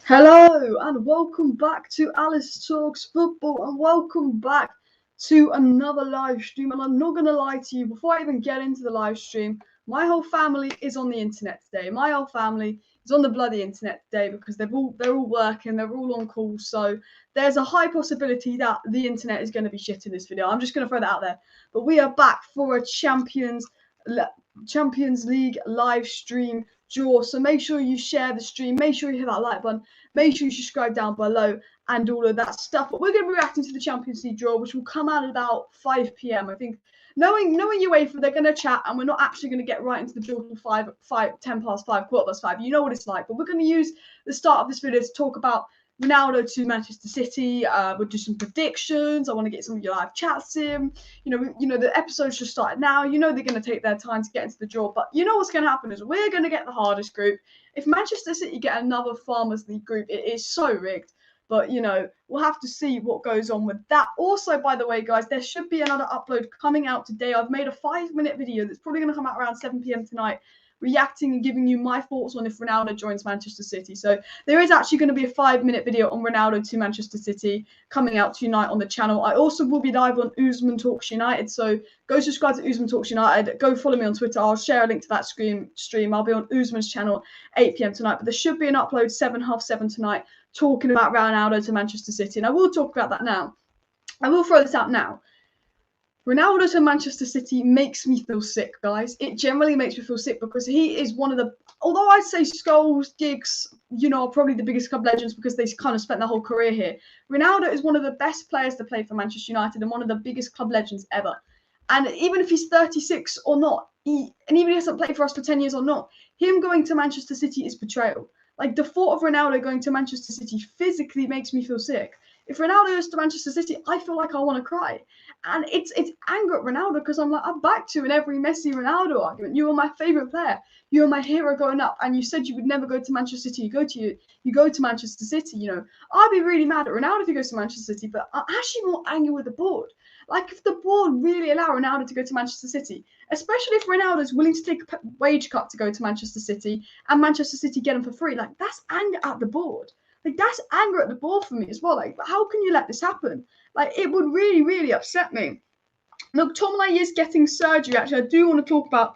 Hello and welcome back to Alice Talks Football and welcome back to another live stream. And I'm not going to lie to you, before I even get into the live stream, my whole family is on the internet today. My whole family is on the bloody internet today because they're all working, they're all on call. So there's a high possibility that the internet is going to be shit in this video. I'm just going to throw that out there. But we are back for a Champions League live stream draw. So make sure you share the stream, make sure you hit that like button, make sure you subscribe down below and all of that stuff. But we're going to be reacting to the Champions League draw, which will come out at about 5 p.m. I think knowing UEFA, they're going to chat and we're not actually going to get right into the draw till 10 past 5, quarter past 5. You know what it's like. But we're going to use the start of this video to talk about Ronaldo to Manchester City. We'll do some predictions. I want to get some of your live chats in. You know, the episode's just started now. You know they're going to take their time to get into the draw. But you know what's going to happen is we're going to get the hardest group. If Manchester City get another Farmers League group, it is so rigged. But, you know, we'll have to see what goes on with that. Also, by the way, guys, there should be another upload coming out today. I've made a 5-minute video that's probably going to come out around 7 p.m. tonight, reacting and giving you my thoughts on if Ronaldo joins Manchester City. So there is actually going to be a 5-minute video on Ronaldo to Manchester City coming out tonight on the channel. I also will be live on Ucl Talks United, so go subscribe to Ucl Talks United. Go follow me on Twitter. I'll share a link to that stream. I'll be on Ucl's channel 8 p.m. tonight, but there should be an upload 7:30 tonight talking about Ronaldo to Manchester City, and I will talk about that now. I will throw this out now. Ronaldo to Manchester City makes me feel sick, guys. It generally makes me feel sick because he is one of the, although I'd say Scholes, Giggs, you know, are probably the biggest club legends because they kind of spent their whole career here. Ronaldo is one of the best players to play for Manchester United and one of the biggest club legends ever. And even if he's 36 or not, and even if he hasn't played for us for 10 years or not, him going to Manchester City is betrayal. Like, the thought of Ronaldo going to Manchester City physically makes me feel sick. If Ronaldo goes to Manchester City, I feel like I want to cry. And it's anger at Ronaldo because I'm like, I'm back to in every Messi Ronaldo argument. You were my favourite player. You were my hero growing up. And you said you would never go to Manchester City. You go to Manchester City, you know. I'd be really mad at Ronaldo if he goes to Manchester City, but I'm actually more angry with the board. Like, if the board really allow Ronaldo to go to Manchester City, especially if Ronaldo's willing to take a wage cut to go to Manchester City and Manchester City get him for free, like, that's anger at the board. Like, that's anger at the board for me as well. Like, how can you let this happen? Like, it would really, really upset me. Look, McTominay is getting surgery. Actually, I do want to talk about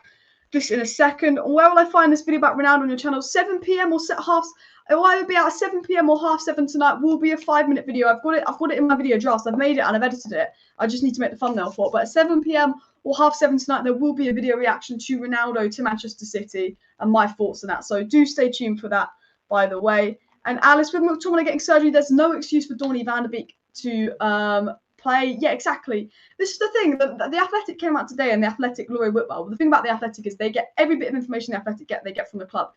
this in a second. Where will I find this video about Ronaldo on your channel? 7 p.m. or half. It will either be at 7 p.m. or 7:30 tonight. Will be a 5-minute video. I've got it in my video draft. I've made it and I've edited it. I just need to make the thumbnail for it. But at 7 p.m. or 7:30 tonight, there will be a video reaction to Ronaldo to Manchester City and my thoughts on that. So do stay tuned for that, by the way. And Alice, with McTominay getting surgery, there's no excuse for Donny van de Beek to play. Yeah, exactly. This is the thing. The Athletic came out today, and the Athletic, Laurie Whitwell. The thing about the Athletic is they get every bit of information the Athletic they get from the club.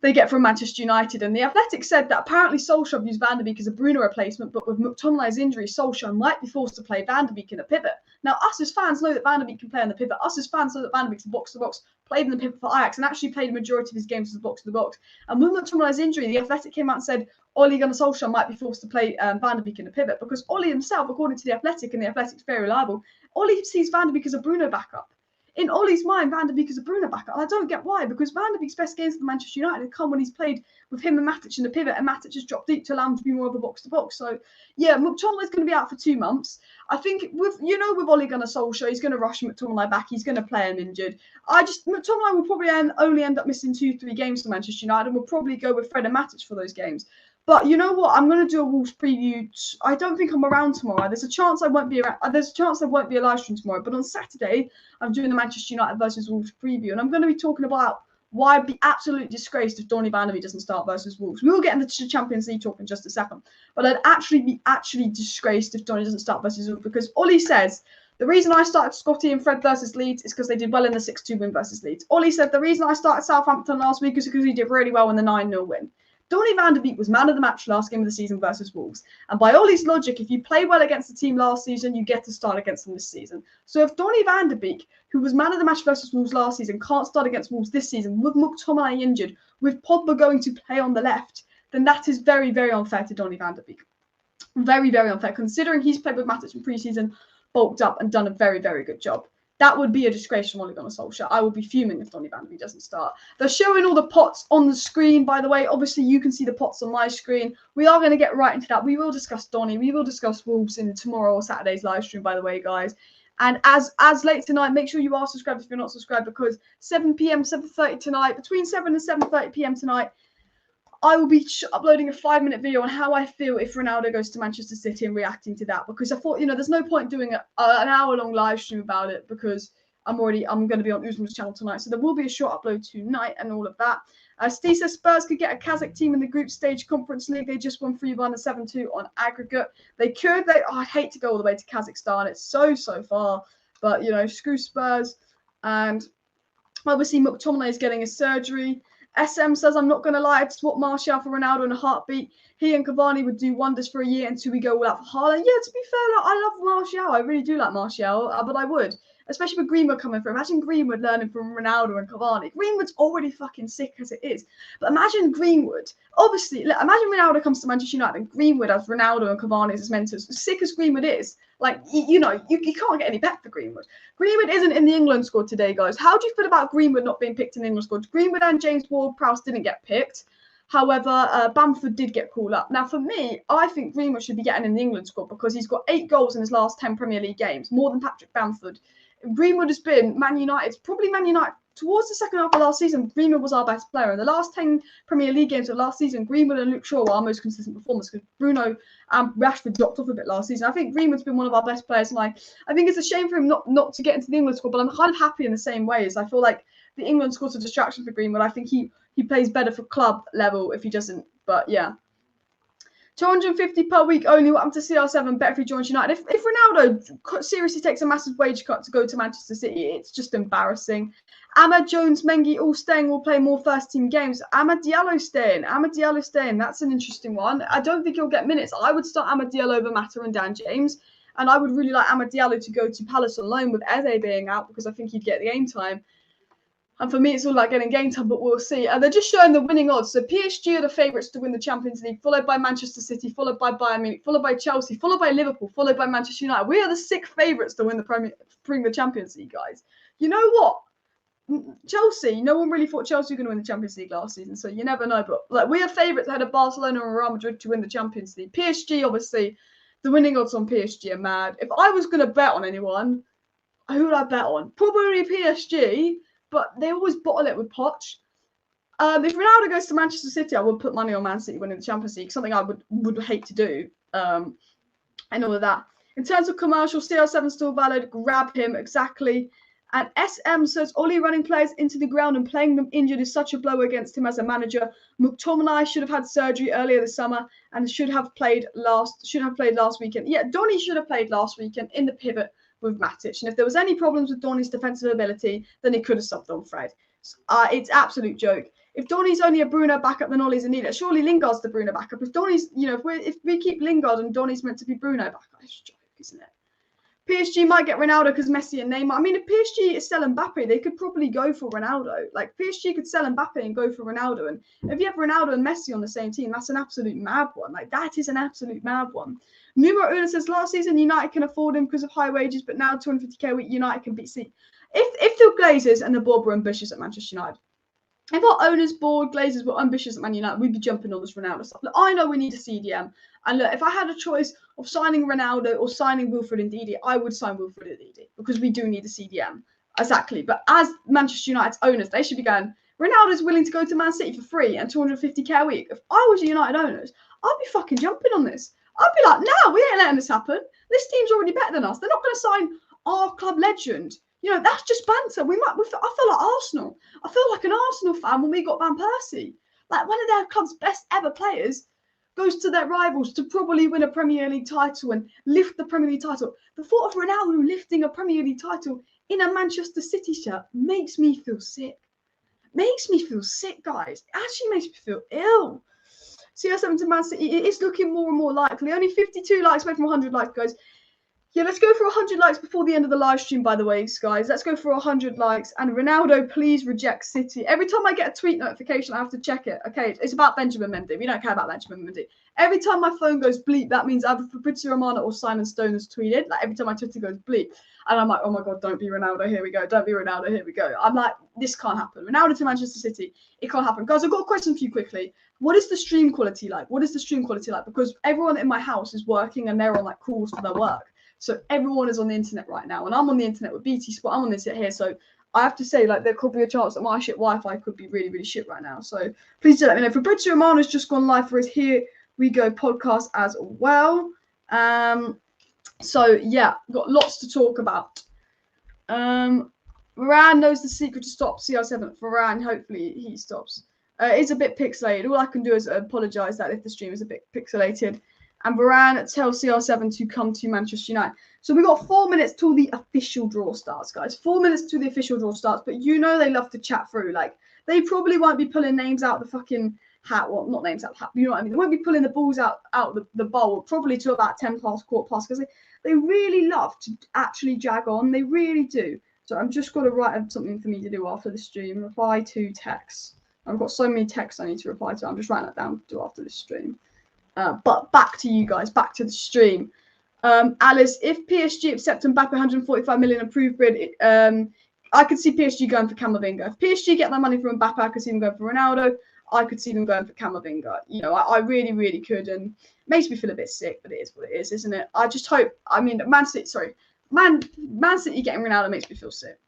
They get from Manchester United. And the Athletic said that apparently Solskjaer views Van de Beek as a Bruno replacement, but with McTominay's injury, Solskjaer might be forced to play Van de Beek in a pivot. Now, us as fans know that Van de Beek can play in the pivot. Us as fans know that Van de Beek's a box-to-box, played in the pivot for Ajax, and actually played a majority of his games as a box-to-box. And with McTominay's injury, the Athletic came out and said Ole Gunnar Solskjaer might be forced to play Van de Beek in a pivot because Ole himself, according to the Athletic, and the Athletic's very reliable, Ole sees Van de Beek as a Bruno backup. In Ole's mind, Van de Beek is a Bruno backup. And I don't get why, because Van de Beek's best games for Manchester United have come when he's played with him and Matic in the pivot, and Matic has dropped deep to allow him to be more of a box-to-box. So, yeah, McTominay's going to be out for 2 months. I think with Ole Gunnar Solskjaer, he's going to rush McTominay back. He's going to play him injured. McTominay will probably only end up missing 2-3 games for Manchester United, and we'll probably go with Fred and Matic for those games. But you know what? I'm going to do a Wolves preview. I don't think I'm around tomorrow. There's a chance I won't be around. There's a chance there won't be a live stream tomorrow. But on Saturday, I'm doing the Manchester United versus Wolves preview. And I'm going to be talking about why I'd be absolutely disgraced if Donny van de Beek doesn't start versus Wolves. We will get into the Champions League talk in just a second. But I'd actually be disgraced if Donny doesn't start versus Wolves. Because Ole says, the reason I started Scotty and Fred versus Leeds is because they did well in the 6-2 win versus Leeds. Ole said, the reason I started Southampton last week is because he did really well in the 9-0 win. Donny van de Beek was man of the match last game of the season versus Wolves. And by Ole's logic, if you play well against the team last season, you get to start against them this season. So if Donny van de Beek, who was man of the match versus Wolves last season, can't start against Wolves this season, with McTominay injured, with Pogba going to play on the left, then that is very, very unfair to Donny van de Beek. Very, very unfair, considering he's played with Matic in pre-season, bulked up, and done a very, very good job. That would be a disgrace from Ole Gunnar Solskjaer. I would be fuming if Donny van de Beek doesn't start. They're showing all the pots on the screen, by the way. Obviously, you can see the pots on my screen. We are going to get right into that. We will discuss Donny. We will discuss Wolves in tomorrow or Saturday's live stream, by the way, guys. And as late tonight, make sure you are subscribed if you're not subscribed, because 7 p.m., 7:30 tonight, between 7 and 7:30 p.m. tonight, I will be uploading a 5-minute video on how I feel if Ronaldo goes to Manchester City and reacting to that, because I thought, there's no point doing an hour-long live stream about it, because I'm going to be on Usman's channel tonight. So there will be a short upload tonight and all of that. Steve says Spurs could get a Kazakh team in the group stage Conference League. They just won 3-1 and 7-2 on aggregate. They could. I'd hate to go all the way to Kazakhstan. It's so far. But, screw Spurs. And obviously McTominay is getting a surgery. SM says, I'm not going to lie, I'd swap Martial for Ronaldo in a heartbeat. He and Cavani would do wonders for a year until we go all out for Haaland. Yeah, to be fair, I love Martial. I really do like Martial, but I would. Especially with Greenwood coming through. Imagine Greenwood learning from Ronaldo and Cavani. Greenwood's already fucking sick as it is. But imagine Greenwood. Obviously, imagine Ronaldo comes to Manchester United and Greenwood has Ronaldo and Cavani as his mentors. As sick as Greenwood is, you can't get any better for Greenwood. Greenwood isn't in the England squad today, guys. How do you feel about Greenwood not being picked in the England squad? Greenwood and James Ward-Prowse didn't get picked. However, Bamford did get called up. Now, for me, I think Greenwood should be getting in the England squad because he's got 8 goals in his last 10 Premier League games, more than Patrick Bamford. Greenwood has been Man United towards the second half of last season. Greenwood was our best player. In the last 10 Premier League games of last season, Greenwood and Luke Shaw were our most consistent performers because Bruno and Rashford dropped off a bit last season. I think Greenwood's been one of our best players. And I think it's a shame for him not to get into the England squad, but I'm kind of happy in the same ways. I feel like the England squad's a distraction for Greenwood. I think he plays better for club level if he doesn't. But yeah. 250 per week only. What happened to CR7? Better if he joins United. If Ronaldo seriously takes a massive wage cut to go to Manchester City, it's just embarrassing. Ahmed, Jones, Mengi all staying, will play more first team games. Amad Diallo staying. That's an interesting one. I don't think he'll get minutes. I would start Amad Diallo over Mata and Dan James. And I would really like Amad Diallo to go to Palace on loan with Eze being out because I think he'd get the game time. And for me, it's all like getting game time, but we'll see. And they're just showing the winning odds. So PSG are the favourites to win the Champions League, followed by Manchester City, followed by Bayern Munich, followed by Chelsea, followed by Liverpool, followed by Manchester United. We are the 6th favourites to win the Champions League, guys. You know what? Chelsea, no one really thought Chelsea were going to win the Champions League last season, so you never know. But we are favourites ahead of Barcelona and Real Madrid to win the Champions League. PSG, obviously, the winning odds on PSG are mad. If I was going to bet on anyone, who would I bet on? Probably PSG. But they always bottle it with Poch. If Ronaldo goes to Manchester City, I would put money on Man City winning the Champions League, something I would hate to do, and all of that. In terms of commercial, CR7 still valid. Grab him, exactly. And SM says, Oli running players into the ground and playing them injured is such a blow against him as a manager. McTominay should have had surgery earlier this summer and should have played last weekend. Yeah, Donny should have played last weekend in the pivot with Matic. And if there was any problems with Donny's defensive ability, then he could have subbed on Fred. It's absolute joke. If Donny's only a Bruno backup, then Ollie's a Nila. Surely Lingard's the Bruno backup. If Donny's, if we keep Lingard and Donny's meant to be Bruno backup, it's a joke, isn't it? PSG might get Ronaldo because Messi and Neymar. I mean, if PSG is selling Mbappe, they could probably go for Ronaldo. Like, PSG could sell Mbappe and go for Ronaldo. And if you have Ronaldo and Messi on the same team, that's an absolute mad one. Like, that is an absolute mad one. Numero Una says, last season, United can afford him because of high wages, but now 250k a week, United can beat City. If the Glazers and the board were ambitious at Manchester United, if our owners, board, Glazers were ambitious at Man United, we'd be jumping on this Ronaldo stuff. Look, I know we need a CDM. And look, if I had a choice of signing Ronaldo or signing Wilfred Ndidi, I would sign Wilfred Ndidi because we do need a CDM. Exactly. But as Manchester United's owners, they should be going, Ronaldo's willing to go to Man City for free and 250k a week. If I was a United owners, I'd be fucking jumping on this. I'd be like, no, we ain't letting this happen. This team's already better than us. They're not going to sign our club legend. That's just banter. I feel like Arsenal. I feel like an Arsenal fan when we got Van Persie. Like, one of their club's best ever players goes to their rivals to probably win a Premier League title and lift the Premier League title. The thought of Ronaldo lifting a Premier League title in a Manchester City shirt makes me feel sick. Makes me feel sick, guys. It actually makes me feel ill. CR7 to Man City, it is looking more and more likely. Only 52 likes away from 100 likes, guys. Yeah, let's go for 100 likes before the end of the live stream, by the way, guys. Let's go for 100 likes. And Ronaldo, please reject City. Every time I get a tweet notification, I have to check it. Okay, it's about Benjamin Mendy. We don't care about Benjamin Mendy. Every time my phone goes bleep, that means either Fabrizio Romano or Simon Stone has tweeted. Like, every time my Twitter goes bleep. And I'm like, oh my God, don't be Ronaldo. Here we go. Don't be Ronaldo. Here we go. I'm like, this can't happen. Ronaldo to Manchester City. It can't happen. Guys, I've got a question for you quickly. What is the stream quality like? What is the stream quality like? Because everyone in my house is working and they're on like calls for their work. So everyone is on the internet right now, and I'm on the internet with BT Sport. I'm on the internet here, so I have to say, like, there could be a chance that my shit Wi-Fi could be really, really shit right now. So please do let me know. Fabrizio Romano's just gone live for his Here We Go podcast as well. So yeah, got lots to talk about. Varane knows the secret to stop CR7. Varane, hopefully he stops. It's a bit pixelated. All I can do is apologise that if the stream is a bit pixelated. And Varane tells CR7 to come to Manchester United. So we've got 4 minutes till the official draw starts, guys. 4 minutes till the official draw starts. But you know they love to chat through. Like, they probably won't be pulling names out the fucking hat. Well, not names out the hat. You know what I mean? They won't be pulling the balls out the bowl probably to about 10 past, quarter past. Because they really love to actually jag on. They really do. So I'm just going to write something for me to do after the stream. Reply to texts. I've got so many texts I need to reply to. I'm just writing that down to do after this stream. But back to you guys, back to the stream. Alice, if PSG accept Mbappe 145 million approved bid, I could see PSG going for Camavinga. If PSG get that money from Mbappe, I could see them going for Ronaldo. I could see them going for Camavinga. You know, I really, really could, and it makes me feel a bit sick, but it is what it is, isn't it? I just hope. I mean, Man City getting Ronaldo makes me feel sick.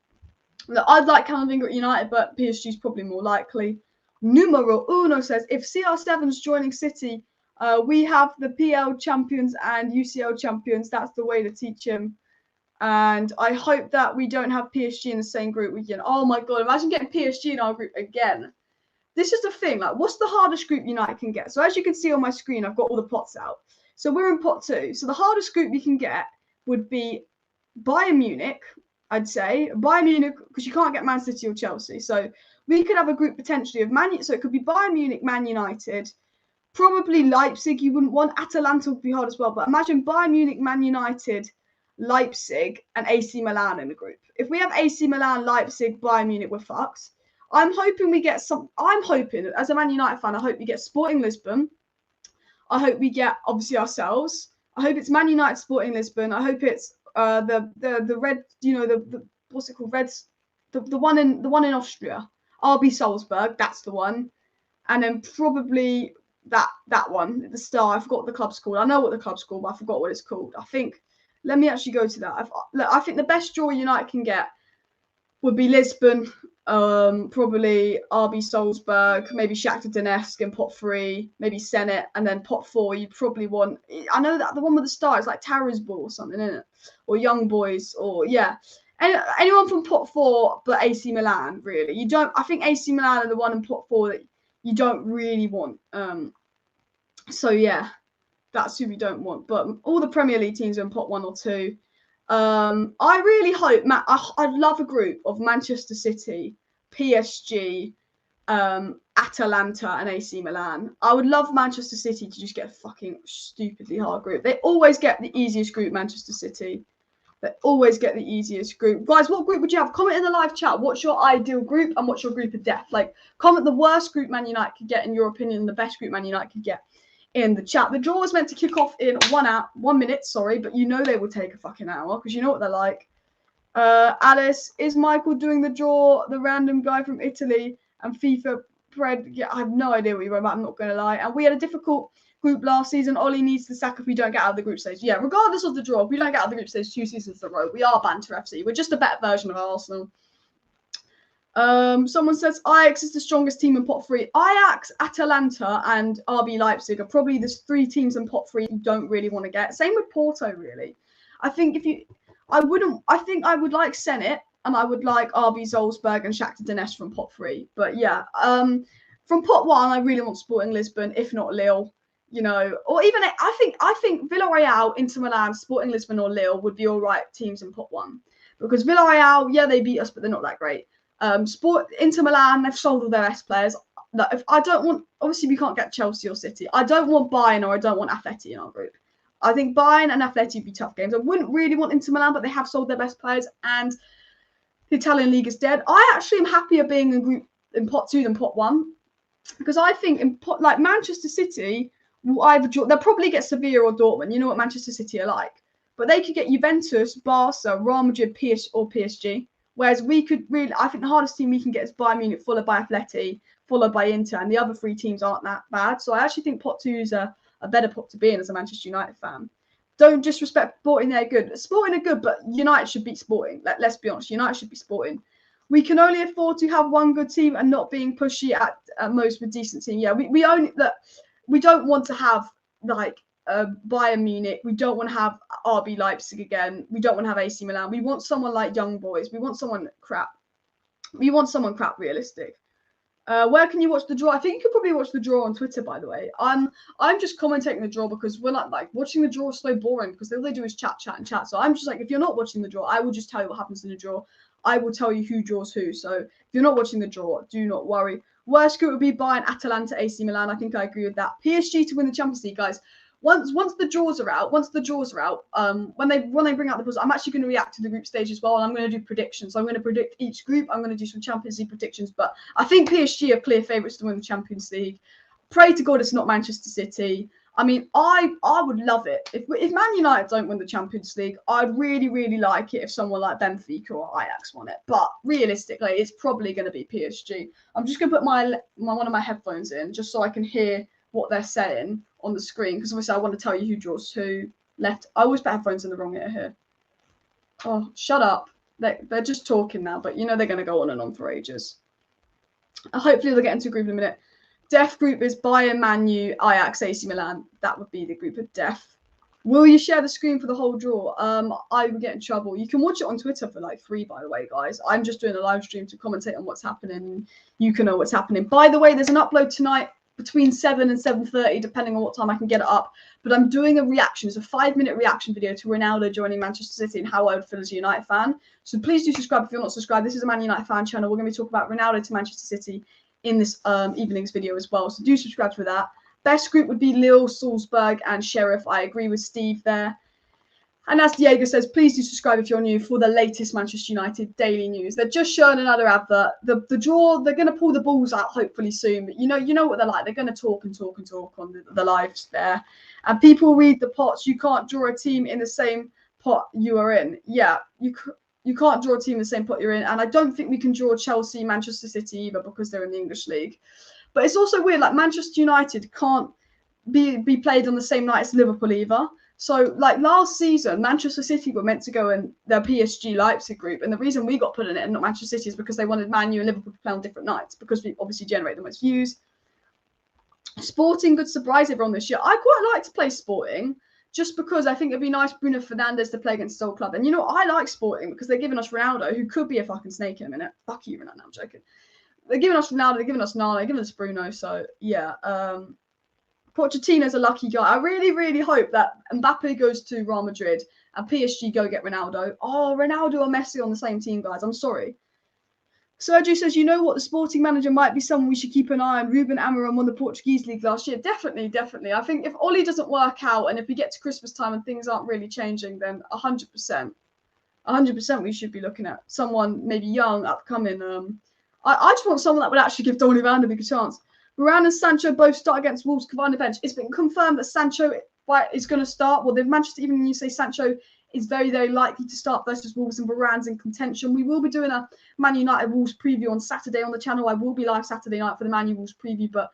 Look, I'd like Camavinga at United, but PSG's probably more likely. Numero uno says if CR7's joining City. We have the PL champions and UCL champions. That's the way to teach him. And I hope that we don't have PSG in the same group again. Oh my God, imagine getting PSG in our group again. This is the thing. Like, what's the hardest group United can get? So as you can see on my screen, I've got all the plots out. So we're in pot 2. So the hardest group we can get would be Bayern Munich, I'd say. Bayern Munich, because you can't get Man City or Chelsea. So we could have a group potentially of so it could be Bayern Munich, Man United, probably Leipzig. You wouldn't want. Atalanta would be hard as well. But imagine Bayern Munich, Man United, Leipzig, and AC Milan in the group. If we have AC Milan, Leipzig, Bayern Munich, we're fucked. I'm hoping we get some. I'm hoping, as a Man United fan, I hope we get Sporting Lisbon. I hope we get, obviously, ourselves. I hope it's Man United, Sporting Lisbon. I hope it's the red. You know, the what's it called? Reds. The one in Austria. RB Salzburg. That's the one. And then probably that one, the Star. I forgot what the club's called. I know what the club's called, but I forgot what it's called. I think. Let me actually go to that. I think the best draw United can get would be Lisbon, probably RB Salzburg, maybe Shakhtar Donetsk in pot 3, maybe Zenit, and then pot 4. You'd probably want. I know that the one with the Star is like Taraspol or something, isn't it? Or Young Boys, or yeah. Anyone from pot 4, but AC Milan, really. You don't. I think AC Milan are the one in pot 4 that you don't really want. So yeah, that's who we don't want. But all the Premier League teams are in pot 1 or 2. I really hope, I'd love a group of Manchester City, PSG, Atalanta, and AC Milan. I would love Manchester City to just get a fucking stupidly hard group. They always get the easiest group, Manchester City. They always get the easiest group. Guys, what group would you have? Comment in the live chat. What's your ideal group and what's your group of death? Like, comment the worst group Man United could get in your opinion, the best group Man United could get in the chat. The draw was meant to kick off in 1 minute, sorry, but you know they will take a fucking hour because you know what they're like. Alice, is Michael doing the draw, the random guy from Italy and FIFA Pred? Yeah, I have no idea what you're about, I'm not going to lie. And we had a difficult group last season. Ollie needs the sack if we don't get out of the group stage. Yeah, regardless of the draw, if we don't get out of the group stage 2 seasons in a row, we are Banter FC. We're just a better version of Arsenal. Someone says Ajax is the strongest team in pot 3. Ajax, Atalanta, and RB Leipzig are probably the 3 teams in pot 3 you don't really want to get. Same with Porto, really. I think I would like Zenit, and I would like RB Salzburg and Shakhtar Donetsk from pot 3. But yeah, from pot 1, I really want Sporting Lisbon, if not Lille. You know, or even I think Villarreal, Inter Milan, Sporting Lisbon, or Lille would be all right teams in pot 1 because Villarreal, yeah, they beat us, but they're not that great. Inter Milan, they've sold all their best players. If I don't want, obviously we can't get Chelsea or City. I don't want Bayern or I don't want Atleti in our group. I think Bayern and Atletico would be tough games. I wouldn't really want Inter Milan, but they have sold their best players, and the Italian league is dead. I actually am happier being in pot 2 than pot 1, because I think in pot, like Manchester City will either draw. They'll probably get Sevilla or Dortmund. You know what Manchester City are like, but they could get Juventus, Barca, Real Madrid, or PSG. Whereas we could really, I think the hardest team we can get is Bayern Munich, followed by Atleti, followed by Inter, and the other 3 teams aren't that bad. So I actually think pot 2 is a better pot to be in as a Manchester United fan. Don't disrespect Sporting, they're good. Sporting are good, but United should beat Sporting. Let's be honest, United should be Sporting. We can only afford to have one good team and not being pushy at most with decent team. Yeah, we only that we don't want to have like Bayern Munich. We don't want to have RB Leipzig again. We don't want to have AC Milan. We want someone like Young Boys. We want someone crap. We want someone crap, realistic. Where can you watch the draw? I think you could probably watch the draw on Twitter, by the way. I'm just commentating the draw because we're not like watching the draw is so boring because all they do is chat. So I'm just like, if you're not watching the draw, I will just tell you what happens in the draw. I will tell you who draws who. So if you're not watching the draw, do not worry. Worst group would be Bayern, Atalanta, AC Milan. I think I agree with that. PSG to win the Champions League, guys. Once the draws are out, when they bring out the buzz, I'm actually going to react to the group stage as well, and I'm going to do predictions. So I'm going to predict each group. I'm going to do some Champions League predictions, but I think PSG are clear favourites to win the Champions League. Pray to God it's not Manchester City. I mean, I would love it if Man United don't win the Champions League. I'd really like it if someone like Benfica or Ajax won it. But realistically, it's probably going to be PSG. I'm just going to put my one of my headphones in just so I can hear what they're saying on the screen, because obviously I want to tell you who draws who left. I always put headphones in the wrong ear here. Oh, shut up. They're just talking now, but you know they're going to go on and on for ages. Hopefully they'll get into a group in a minute. Death group is Bayern, Man U, Ajax, AC Milan. That would be the group of death. Will you share the screen for the whole draw? I would get in trouble. You can watch it on Twitter for like free, by the way, guys. I'm just doing a live stream to commentate on what's happening. You can know what's happening. By the way, there's an upload tonight between 7 and 7:30, depending on what time I can get it up. But I'm doing a reaction. It's a 5-minute reaction video to Ronaldo joining Manchester City and how I would feel as a United fan. So please do subscribe if you're not subscribed. This is a Man United fan channel. We're going to be talking about Ronaldo to Manchester City in this evening's video as well. So do subscribe to that. Best group would be Lille, Salzburg, and Sheriff. I agree with Steve there. And as Diego says, please do subscribe if you're new for the latest Manchester United daily news. They're just showing another advert. The draw, they're going to pull the balls out hopefully soon. But you know what they're like. They're going to talk on the lives there. And people read the pots. You can't draw a team in the same pot you are in. Yeah, you can't draw a team in the same pot you're in. And I don't think we can draw Chelsea, Manchester City either because they're in the English league. But it's also weird, like Manchester United can't be played on the same night as Liverpool either. So, like last season, Manchester City were meant to go in their PSG Leipzig group. And the reason we got put in it and not Manchester City is because they wanted Man U and Liverpool to play on different nights because we obviously generate the most views. Sporting could surprise everyone this year. I quite like to play Sporting just because I think it'd be nice Bruno Fernandes to play against his old club. And, I like Sporting because they're giving us Ronaldo, who could be a fucking snake in a minute. Fuck you, Ronaldo. I'm joking. They're giving us Ronaldo, they're giving us Nana, they're giving us Bruno. So, yeah. Pochettino's a lucky guy. I really hope that Mbappe goes to Real Madrid and PSG go get Ronaldo. Oh, Ronaldo or Messi on the same team, guys. I'm sorry. Sergio says, the Sporting manager might be someone we should keep an eye on. Ruben Amorim won the Portuguese league last year. Definitely. I think if Oli doesn't work out and if we get to Christmas time and things aren't really changing, then 100% we should be looking at someone maybe young, upcoming. I just want someone that would actually give Donny van de Beek a chance. Varane and Sancho both start against Wolves. Cavani bench. It's been confirmed that Sancho is going to start. Well, the Manchester Evening News say Sancho is very likely to start versus Wolves, and Varane's in contention. We will be doing a Man United Wolves preview on Saturday on the channel. I will be live Saturday night for the Man U Wolves preview, but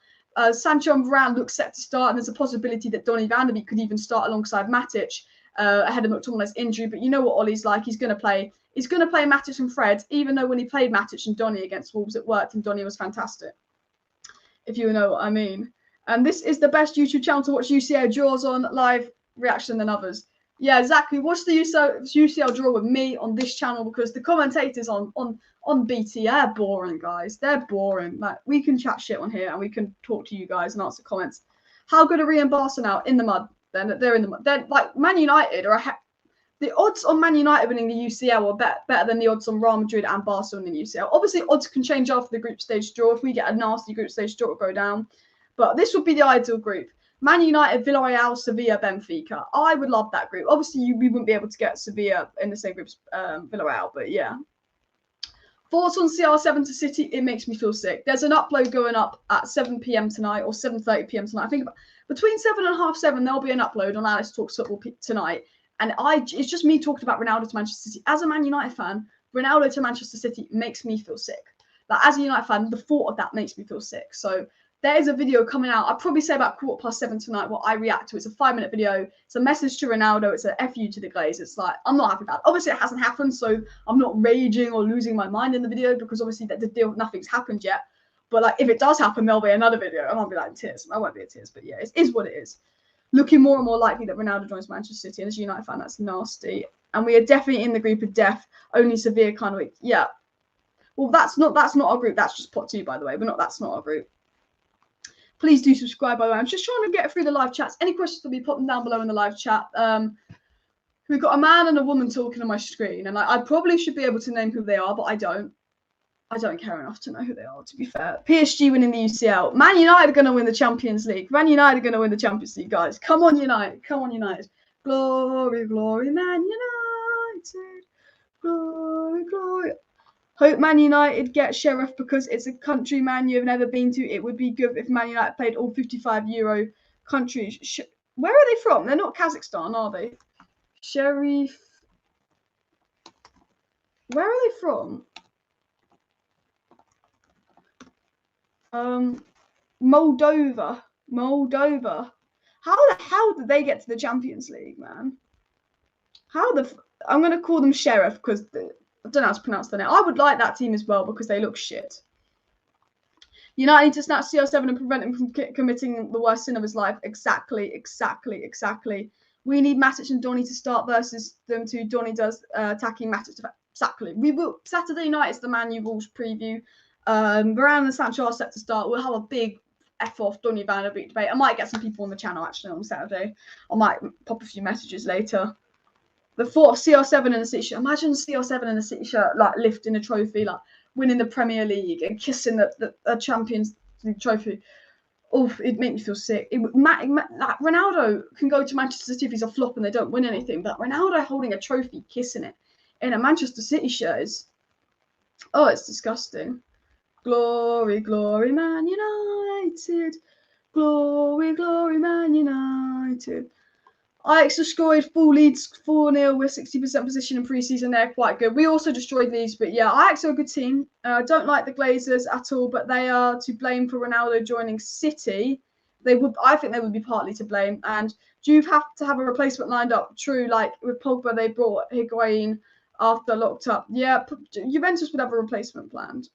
Sancho and Varane look set to start, and there's a possibility that Donny van de Beek could even start alongside Matic ahead of McTominay's injury. But you know what Ollie's like. He's going to play Matic and Fred, even though when he played Matic and Donny against Wolves, it worked, and Donny was fantastic. If you know what I mean. And this is the best YouTube channel to watch UCL draws on live reaction than others. Yeah, exactly. Watch the UCL draw with me on this channel because the commentators on BT, they're boring, guys. They're boring. Like, we can chat shit on here and we can talk to you guys and answer comments. How good are Real and Barca now? In the mud. They're in the mud. They're like Man United the odds on Man United winning the UCL are better than the odds on Real Madrid and Barca winning the UCL. Obviously, odds can change after the group stage draw. If we get a nasty group stage draw, it'll go down. But this would be the ideal group. Man United, Villarreal, Sevilla, Benfica. I would love that group. Obviously, we wouldn't be able to get Sevilla in the same group as Villarreal, but yeah. Thoughts on CR7 to City? It makes me feel sick. There's an upload going up at 7 p.m. tonight or 7:30 p.m. tonight. I think between 7 and half 7, there'll be an upload on Alice Talks Football tonight. And it's just me talking about Ronaldo to Manchester City. As a Man United fan, Ronaldo to Manchester City makes me feel sick. Like, as a United fan, the thought of that makes me feel sick. So there is a video coming out. I'd probably say about 7:15 tonight what I react to. It's a 5-minute video. It's a message to Ronaldo. It's a FU to the Glazers. It's like, I'm not happy with that. Obviously, it hasn't happened, so I'm not raging or losing my mind in the video because obviously the deal, nothing's happened yet. But like, if it does happen, there'll be another video and I'll be like in tears. I won't be in tears, but yeah, it is what it is. Looking more and more likely that Ronaldo joins Manchester City, and as a United fan, that's nasty. And we are definitely in the group of death. Only Sevilla kind of weak. Yeah. Well, that's not our group. That's just pot 2, by the way. That's not our group. Please do subscribe, by the way. I'm just trying to get through the live chats. Any questions will be put them down below in the live chat. We've got a man and a woman talking on my screen, and I probably should be able to name who they are, but I don't. I don't care enough to know who they are, to be fair. PSG winning the UCL. Man United are going to win the Champions League. Man United are going to win the Champions League, guys. Come on, United. Come on, United. Glory, glory, Man United. Glory, glory. Hope Man United get Sheriff because it's a country Man you have never been to. It would be good if Man United played all 55 Euro countries. Where are they from? They're not Kazakhstan, are they? Sheriff. Where are they from? Moldova. How the hell did they get to the Champions League, man? I'm going to call them Sheriff because I don't know how to pronounce their name. I would like that team as well because they look shit. United need to snatch CR7 and prevent him from committing the worst sin of his life. Exactly. We need Matic and Donny to start versus them two. Donny does attacking Matic. Exactly. We will. Saturday night is the Man U Wolves preview. Varane and Sancho are set to start. We'll have a big F-off Donny Van de Beek debate. I might get some people on the channel actually on Saturday. I might pop a few messages later. The thought of CR7 in a City shirt. Imagine CR7 in a City shirt, like lifting a trophy, like winning the Premier League and kissing the Champions League trophy. Oh, it'd make me feel sick. Like Ronaldo can go to Manchester City if he's a flop and they don't win anything, but Ronaldo holding a trophy, kissing it in a Manchester City shirt is, it's disgusting. Glory, glory, Man United. Glory, glory, Man United. Ajax destroyed full Leeds 4-0 with 60% position in pre-season. They're quite good. We also destroyed Leeds, but yeah, Ajax are a good team. I don't like the Glazers at all, but they are to blame for Ronaldo joining City. I think they would be partly to blame. And do you have to have a replacement lined up? True, like with Pogba, they brought Higuain after locked up. Yeah, Juventus would have a replacement planned.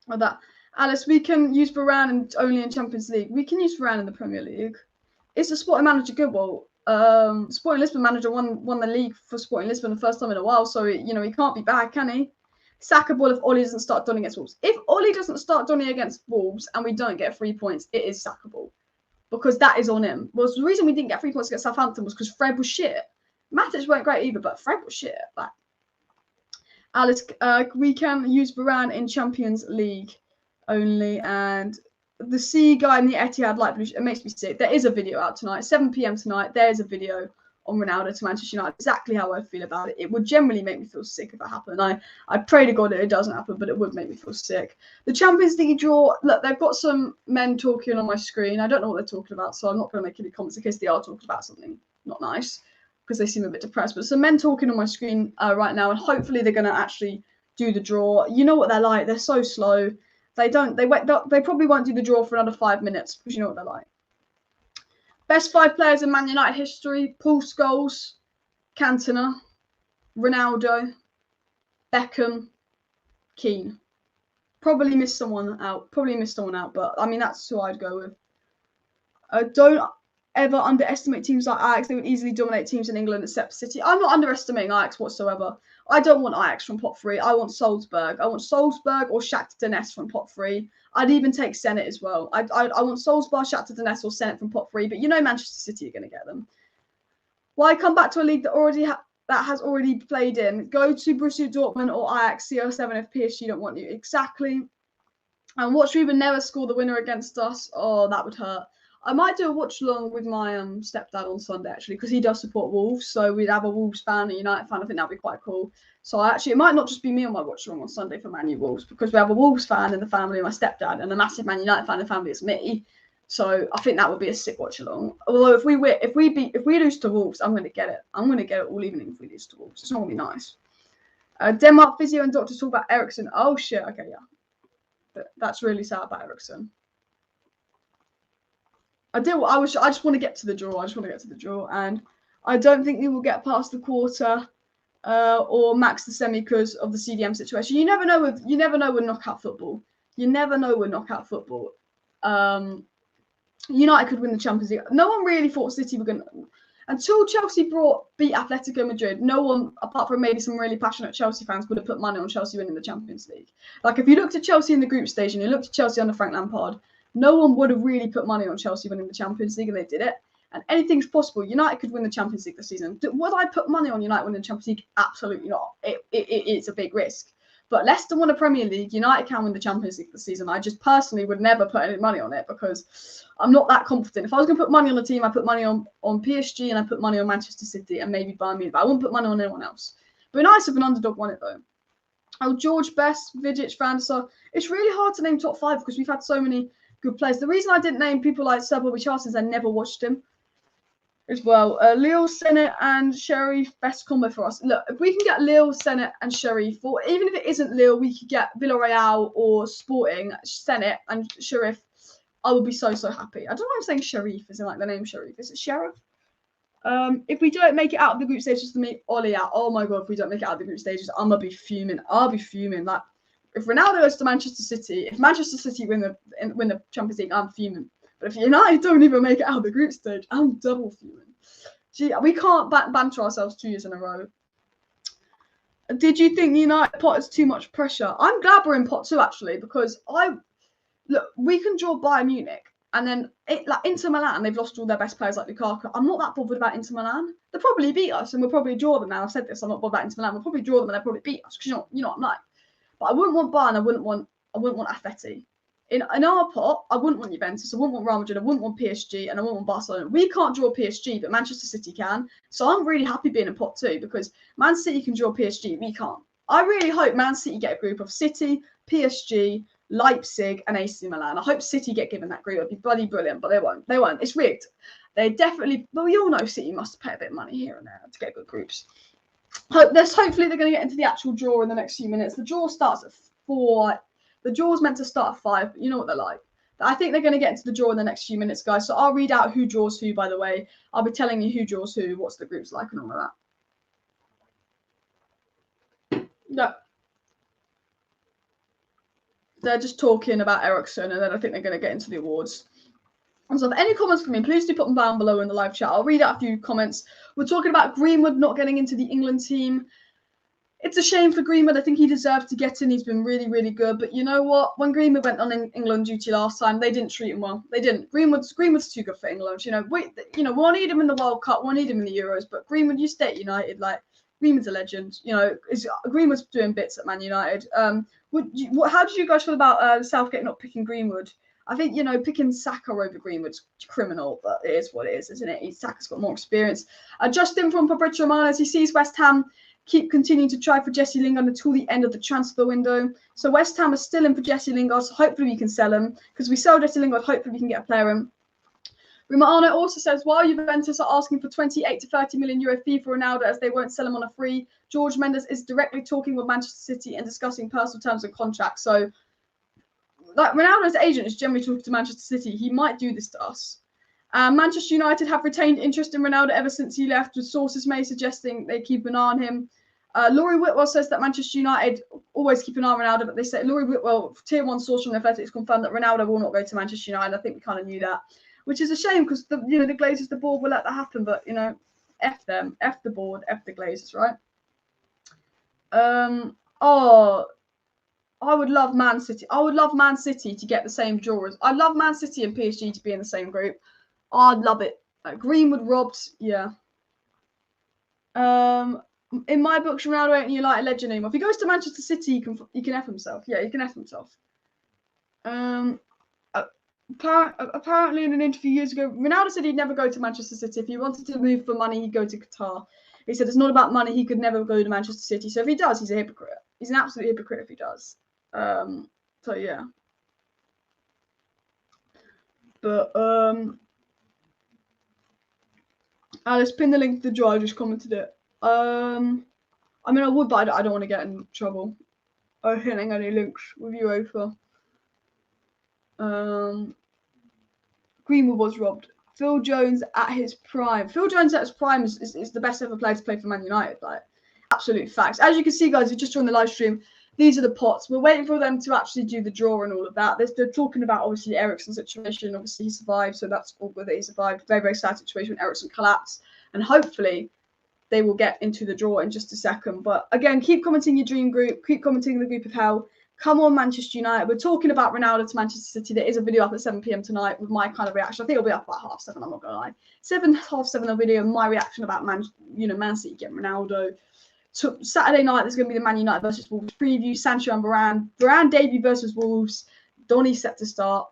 Like that. Alice, we can use Varane only in Champions League. We can use Varane in the Premier League. Is the Sporting manager good? Well, Sporting Lisbon manager won the league for Sporting Lisbon the first time in a while, so he can't be bad, can he? Sackable if Ollie doesn't start Donny against Wolves. If Ollie doesn't start Donny against Wolves and we don't get 3 points, it is sackable because that is on him. Well, the reason we didn't get 3 points against Southampton was because Fred was shit. Matic weren't great either, but Fred was shit. Like, Alice, we can use Varane in Champions League only, and the C guy in the Etihad light blue, it makes me sick. There is a video out tonight, 7 p.m. tonight. There's a video on Ronaldo to Manchester United. Exactly how I feel about it. It would generally make me feel sick if it happened. I pray to God that it doesn't happen, but it would make me feel sick. The Champions League draw, look, they've got some men talking on my screen. I don't know what they're talking about, so I'm not going to make any comments in case they are talking about something not nice because they seem a bit depressed. But some men talking on my screen right now, and hopefully they're going to actually do the draw. You know what they're like. They're so slow. They probably won't do the draw for another 5 minutes because you know what they're like. Best 5 players in Man United history: Paul Scholes, Cantona, Ronaldo, Beckham, Keane. Probably missed someone out. But I mean that's who I'd go with. Don't ever underestimate teams like Ajax. They would easily dominate teams in England except City. I'm not underestimating Ajax whatsoever. I don't want Ajax from pot 3. I want Salzburg. I want Salzburg or Shakhtar Donetsk from pot 3. I'd even take Zenit as well. I want Salzburg, Shakhtar Donetsk or Zenit from pot 3. But you know Manchester City are going to get them. Why come back to a league that has already played in? Go to Borussia Dortmund or Ajax CR7 if PSG don't want you. Exactly. And watch we would never score the winner against us. Oh, that would hurt. I might do a watch along with my stepdad on Sunday actually, because he does support Wolves. So we'd have a Wolves fan, a United fan. I think that'd be quite cool. So it might not just be me on my watch along on Sunday for Man U Wolves, because we have a Wolves fan in the family, my stepdad, and a massive Man United fan in the family is me. So I think that would be a sick watch along. Although if we lose to Wolves, I'm gonna get it. I'm gonna get it all evening if we lose to Wolves. It's not gonna be nice. Denmark physio and doctor talk about Ericsson. Oh shit. Okay, yeah. That's really sad about Ericsson. I just want to get to the draw. And I don't think we will get past the quarter or max the semi because of the CDM situation. You never know with knockout football. United could win the Champions League. No one really thought City were going to. Until Chelsea beat Atletico Madrid, no one, apart from maybe some really passionate Chelsea fans, would have put money on Chelsea winning the Champions League. Like, if you looked at Chelsea in the group stage and you looked at Chelsea under Frank Lampard, no one would have really put money on Chelsea winning the Champions League, and they did it. And anything's possible. United could win the Champions League this season. Would I put money on United winning the Champions League? Absolutely not. It's a big risk. But Leicester won a Premier League. United can win the Champions League this season. I just personally would never put any money on it because I'm not that confident. If I was going to put money on a team, I put money on PSG and I put money on Manchester City and maybe Bayern Munich. But I wouldn't put money on anyone else. But nice if an underdog won it though. Oh, George Best, Vidic, Van der Sar. It's really hard to name top 5 because we've had so many good players. The reason I didn't name people like Sir Bobby Charlton is I never watched him as well. Lille, Senate, and Sheriff, best combo for us. Look, if we can get Lille, Senate, and Sheriff, or even if it isn't Lille, we could get Villarreal or Sporting, Senate, and Sheriff. I would be so happy. I don't know why I'm saying Sheriff, isn't like the name Sheriff. Is it Sheriff? If we don't make it out of the group stages to meet Ollie out, oh my god, if we don't make it out of the group stages, I'm gonna be fuming. I'll be fuming. Like, if Ronaldo goes to Manchester City, if Manchester City win the Champions League, I'm fuming. But if United don't even make it out of the group stage, I'm double fuming. Gee, we can't banter ourselves 2 years in a row. Did you think the United pot is too much pressure? I'm glad we're in pot 2 actually, because we can draw Bayern Munich, and then like Inter Milan, they've lost all their best players like Lukaku. I'm not that bothered about Inter Milan. They'll probably beat us, and we'll probably draw them. Now I've said this, I'm not bothered about Inter Milan. We'll probably draw them, and they'll probably beat us because you know what I'm like. But I wouldn't want Bayern. I wouldn't want Atleti. In our pot, I wouldn't want Juventus, I wouldn't want Real Madrid, I wouldn't want PSG, and I wouldn't want Barcelona. We can't draw PSG, but Manchester City can. So I'm really happy being in pot 2 because Man City can draw PSG, we can't. I really hope Man City get a group of City, PSG, Leipzig, and AC Milan. I hope City get given that group. It'd be bloody brilliant, but they won't. They won't. It's rigged. They definitely. Well, we all know City must pay a bit of money here and there to get good groups. Hopefully they're going to get into the actual draw in the next few minutes. The draw starts at 4. The draw's meant to start at 5, but you know what they're like. I think they're going to get into the draw in the next few minutes, guys. So I'll read out who draws who, by the way. I'll be telling you who draws who, what's the groups like, and all of that. No. They're just talking about Ericsson, and then I think they're going to get into the awards. And so if any comments from me, please do put them down below in the live chat. I'll read out a few comments. We're talking about Greenwood not getting into the England team. It's a shame for Greenwood. I think he deserved to get in. He's been really, really good. But you know what? When Greenwood went on England duty last time, they didn't treat him well. They didn't. Greenwood's too good for England. We'll need him in the World Cup. We'll need him in the Euros. But Greenwood, you stay at United. Like, Greenwood's a legend. Greenwood's doing bits at Man United. How did you guys feel about Southgate not picking Greenwood? I think, picking Saka over Greenwood's criminal, but it is what it is, isn't it? Saka's got more experience. Justin from Fabrizio Romano, as he sees West Ham keep continuing to try for Jesse Lingard until the end of the transfer window. So West Ham are still in for Jesse Lingard, so hopefully we can sell him. Because we sell Jesse Lingard, hopefully we can get a player in. Romano also says, while Juventus are asking for 28 to 30 million euro fee for Ronaldo as they won't sell him on a free, George Mendes is directly talking with Manchester City and discussing personal terms and contracts. So, like, Ronaldo's agent is generally talking to Manchester City. He might do this to us. Manchester United have retained interest in Ronaldo ever since he left, with sources may suggesting they keep an eye on him. Laurie Whitwell says that Manchester United always keep an eye on Ronaldo, but they say Laurie Whitwell, tier 1 source from Athletics, confirmed that Ronaldo will not go to Manchester United. I think we kind of knew that, which is a shame because the Glazers, the board will let that happen, but F them, F the board, F the Glazers, right? I would love Man City. I would love Man City to get the same draw as. I'd love Man City and PSG to be in the same group. I'd love it. Greenwood robbed, yeah. In my books, Ronaldo ain't United legend anymore. If he goes to Manchester City, he can F himself. Yeah, he can F himself. apparently in an interview years ago, Ronaldo said he'd never go to Manchester City. If he wanted to move for money, he'd go to Qatar. He said it's not about money. He could never go to Manchester City. So if he does, he's a hypocrite. He's an absolute hypocrite if he does. So yeah. But Alice, pin the link to the draw. I just commented it. I mean, I would, but I don't want to get in trouble. Hitting any links with UEFA. Greenwood was robbed. Phil Jones at his prime. Phil Jones at his prime is the best ever player to play for Man United. Like, absolute facts. As you can see, guys, if you just joined the live stream, these are the pots. We're waiting for them to actually do the draw and all of that. They're talking about, obviously, Eriksen's situation. Obviously, he survived, so that's all good that he survived. Very, very sad situation when Eriksen collapsed. And hopefully, they will get into the draw in just a second. But again, keep commenting your dream group. Keep commenting the group of hell. Come on, Manchester United. We're talking about Ronaldo to Manchester City. There is a video up at 7 p.m. tonight with my kind of reaction. I think it'll be up at 7:30, I'm not going to lie. 7:30, a video, my reaction about Man City getting Ronaldo. So Saturday night, there's going to be the Man United versus Wolves preview. Sancho and Varane. Varane debut versus Wolves. Donny set to start.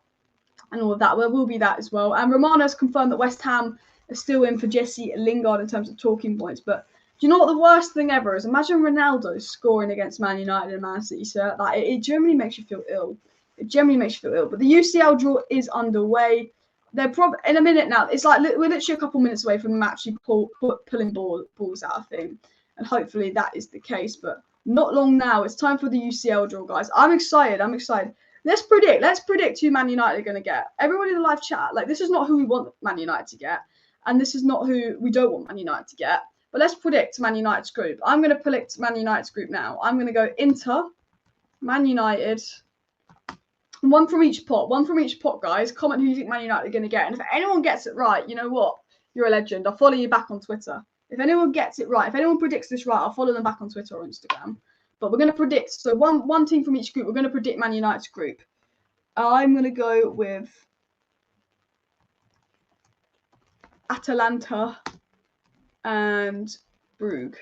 And all of that. There will be that as well. And Romano's confirmed that West Ham are still in for Jesse Lingard in terms of talking points. But do you know what the worst thing ever is? Imagine Ronaldo scoring against Man United and Man City. So like, it generally makes you feel ill. It generally makes you feel ill. But the UCL draw is underway. They're probably in a minute now. It's like we're literally a couple minutes away from them actually pulling balls out, I think. And hopefully that is the case. But not long now. It's time for the UCL draw, guys. I'm excited. Let's predict who Man United are going to get. Everybody in the live chat, like, this is not who we want Man United to get. And this is not who we don't want Man United to get. But let's predict Man United's group. I'm going to predict Man United's group now. I'm going to go Inter, Man United. One from each pot. One from each pot, guys. Comment who you think Man United are going to get. And if anyone gets it right, you know what? You're a legend. I'll follow you back on Twitter. If anyone gets it right, if anyone predicts this right, I'll follow them back on Twitter or Instagram. But we're going to predict. So one team from each group. We're going to predict Man United's group. I'm going to go with Atalanta and Brugge.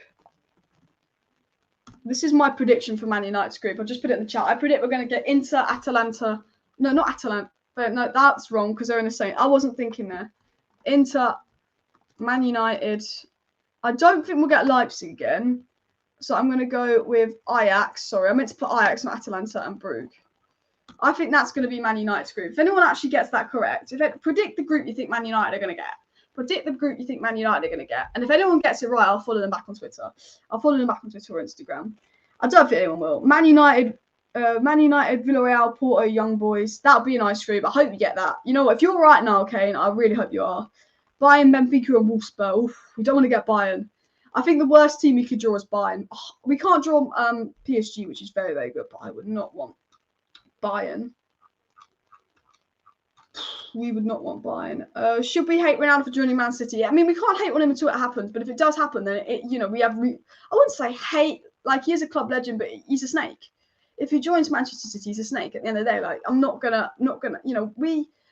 This is my prediction for Man United's group. I'll just put it in the chat. I predict we're going to get Inter, Atalanta. No, not Atalanta. No, that's wrong because they're in the same. I wasn't thinking there. Inter, Man United. I don't think we'll get Leipzig again. So I'm going to go with Ajax. Sorry, I meant to put Ajax, not Atalanta and Brugge. I think that's going to be Man United's group. If anyone actually gets that correct, predict the group you think Man United are going to get. Predict the group you think Man United are going to get. And if anyone gets it right, I'll follow them back on Twitter. I'll follow them back on Twitter or Instagram. I don't think anyone will. Man United, Villarreal, Porto, Young Boys. That'll be a nice group. I hope you get that. You know what? If you're right now, Kane, I really hope you are. Bayern, Benfica, and Wolfsburg. Oof, we don't want to get Bayern. I think the worst team we could draw is Bayern. Oh, we can't draw PSG, which is very, very good, but I would not want Bayern. We would not want Bayern. Should we hate Ronaldo for joining Man City? I mean, we can't hate on him until it happens. But if it does happen, then we have. I wouldn't say hate. Like, he is a club legend, but he's a snake. If he joins Manchester City, he's a snake. At the end of the day, like, I'm not gonna.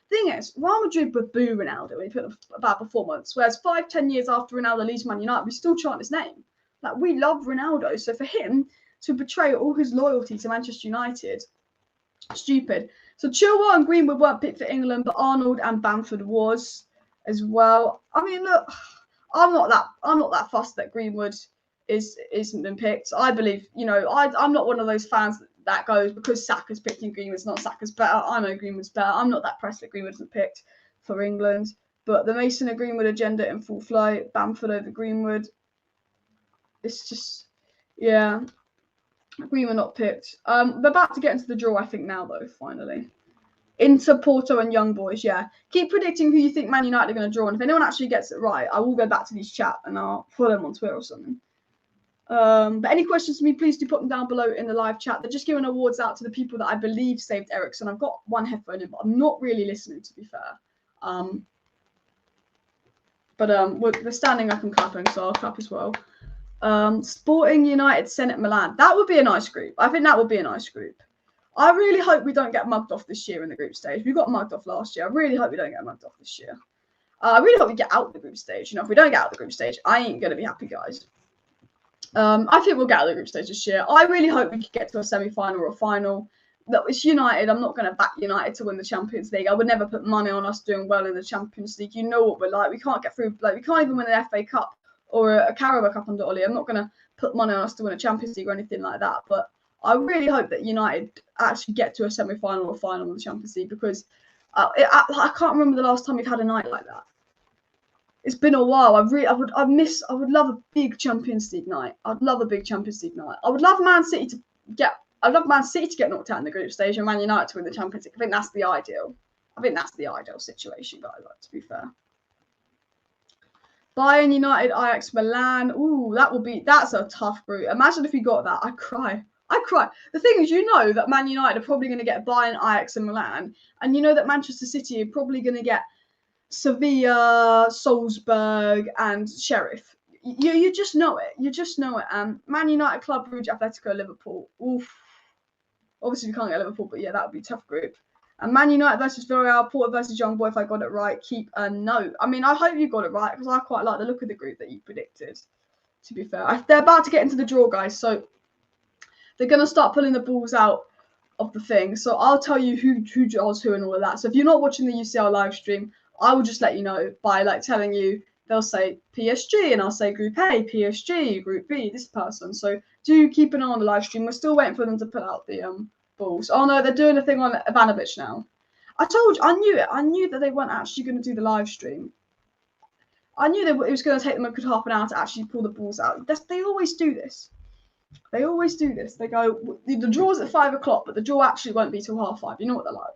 Thing is, Real Madrid would boo Ronaldo when he put a bad performance. Whereas 5-10 years after Ronaldo leaves Man United, we still chant his name. Like, we love Ronaldo. So for him to betray all his loyalty to Manchester United, stupid. So Chilwell and Greenwood weren't picked for England, but Arnold and Bamford was as well. I mean, look, I'm not that fussed that Greenwood isn't been picked. I believe, I'm not one of those fans that goes because Saka's picked and Greenwood's not. Saka's better. I know Greenwood's better. I'm not that pressed that Greenwood isn't picked for England. But the Mason and Greenwood agenda in full flight. Bamford over Greenwood. It's just, yeah. Greenwood not picked. They're about to get into the draw, I think, now, though, finally. Inter, Porto, and Young Boys, yeah. Keep predicting who you think Man United are going to draw. And if anyone actually gets it right, I will go back to these chat and I'll follow them on Twitter or something. But any questions for me, please do put them down below in the live chat. They're just giving awards out to the people that I believe saved Eriksen. I've got one headphone in, but I'm not really listening, to be fair. They're standing up and clapping, so I'll clap as well. Sporting, United, Zenit, Milan. That would be a nice group. I think that would be a nice group. I really hope we don't get mugged off this year in the group stage. We got mugged off last year. I really hope we don't get mugged off this year. I really hope we get out of the group stage. If we don't get out of the group stage, I ain't going to be happy, guys. I think we'll get out of the group stage this year. I really hope we could get to a semi-final or a final. that it's United. I'm not going to back United to win the Champions League. I would never put money on us doing well in the Champions League. You know what we're like. We can't get through. Like, we can't even win an FA Cup or a Carabao Cup under Ollie. I'm not going to put money on us to win a Champions League or anything like that. But I really hope that United actually get to a semi-final or final in the Champions League, because I can't remember the last time we've had a night like that. It's been a while. I would love a big Champions League night. I'd love a big Champions League night. I would love Man City to get knocked out in the group stage and Man United to win the Champions League. I think that's the ideal. Situation, guys. Like, to be fair. Bayern, United, Ajax, Milan. Ooh, that's a tough group. Imagine if we got that. I'd cry. The thing is, you know that Man United are probably going to get Bayern, Ajax, and Milan, and you know that Manchester City are probably going to get Sevilla, Salzburg, and Sheriff. You just know it. Man United, Club Brugge, Atletico, Liverpool. Oof. Obviously, we can't get Liverpool, but yeah, that would be a tough group. And Man United versus Villarreal, Porto versus Young Boy. If I got it right, keep a note. I mean, I hope you got it right, because I quite like the look of the group that you predicted, to be fair. They're about to get into the draw, guys, so they're going to start pulling the balls out of the thing. So I'll tell you who draws who and all of that. So if you're not watching the UCL live stream, I will just let you know by like telling you, they'll say PSG and I'll say Group A, PSG, Group B, this person. So do keep an eye on the live stream. We're still waiting for them to put out the balls. Oh no, they're doing a thing on Ivanovic now. I told you, I knew it. I knew that they weren't actually going to do the live stream. I knew it was going to take them a good half an hour to actually pull the balls out. They always do this. They go, the draw's at 5 o'clock, but the draw actually won't be till 5:30. You know what they're like.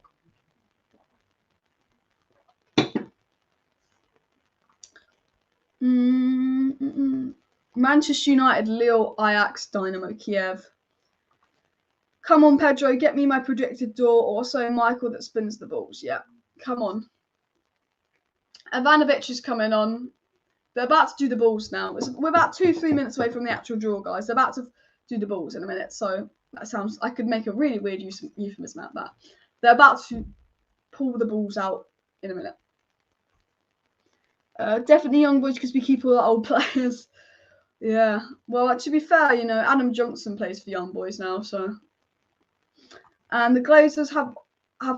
Manchester United, Lille, Ajax, Dynamo Kiev. Come on, Pedro, get me my predicted draw. Also, Michael that spins the balls. Yeah, come on. Ivanovic is coming on. They're about to do the balls now. We're about 2-3 minutes away from the actual draw, guys. They're about to do the balls in a minute. So that sounds, I could make a really weird euphemism out of that. They're about to pull the balls out in a minute. Definitely Young Boys, because we keep all our old players. Yeah. Well, to be fair, you know, Adam Johnson plays for Young Boys now, so. And the Glazers have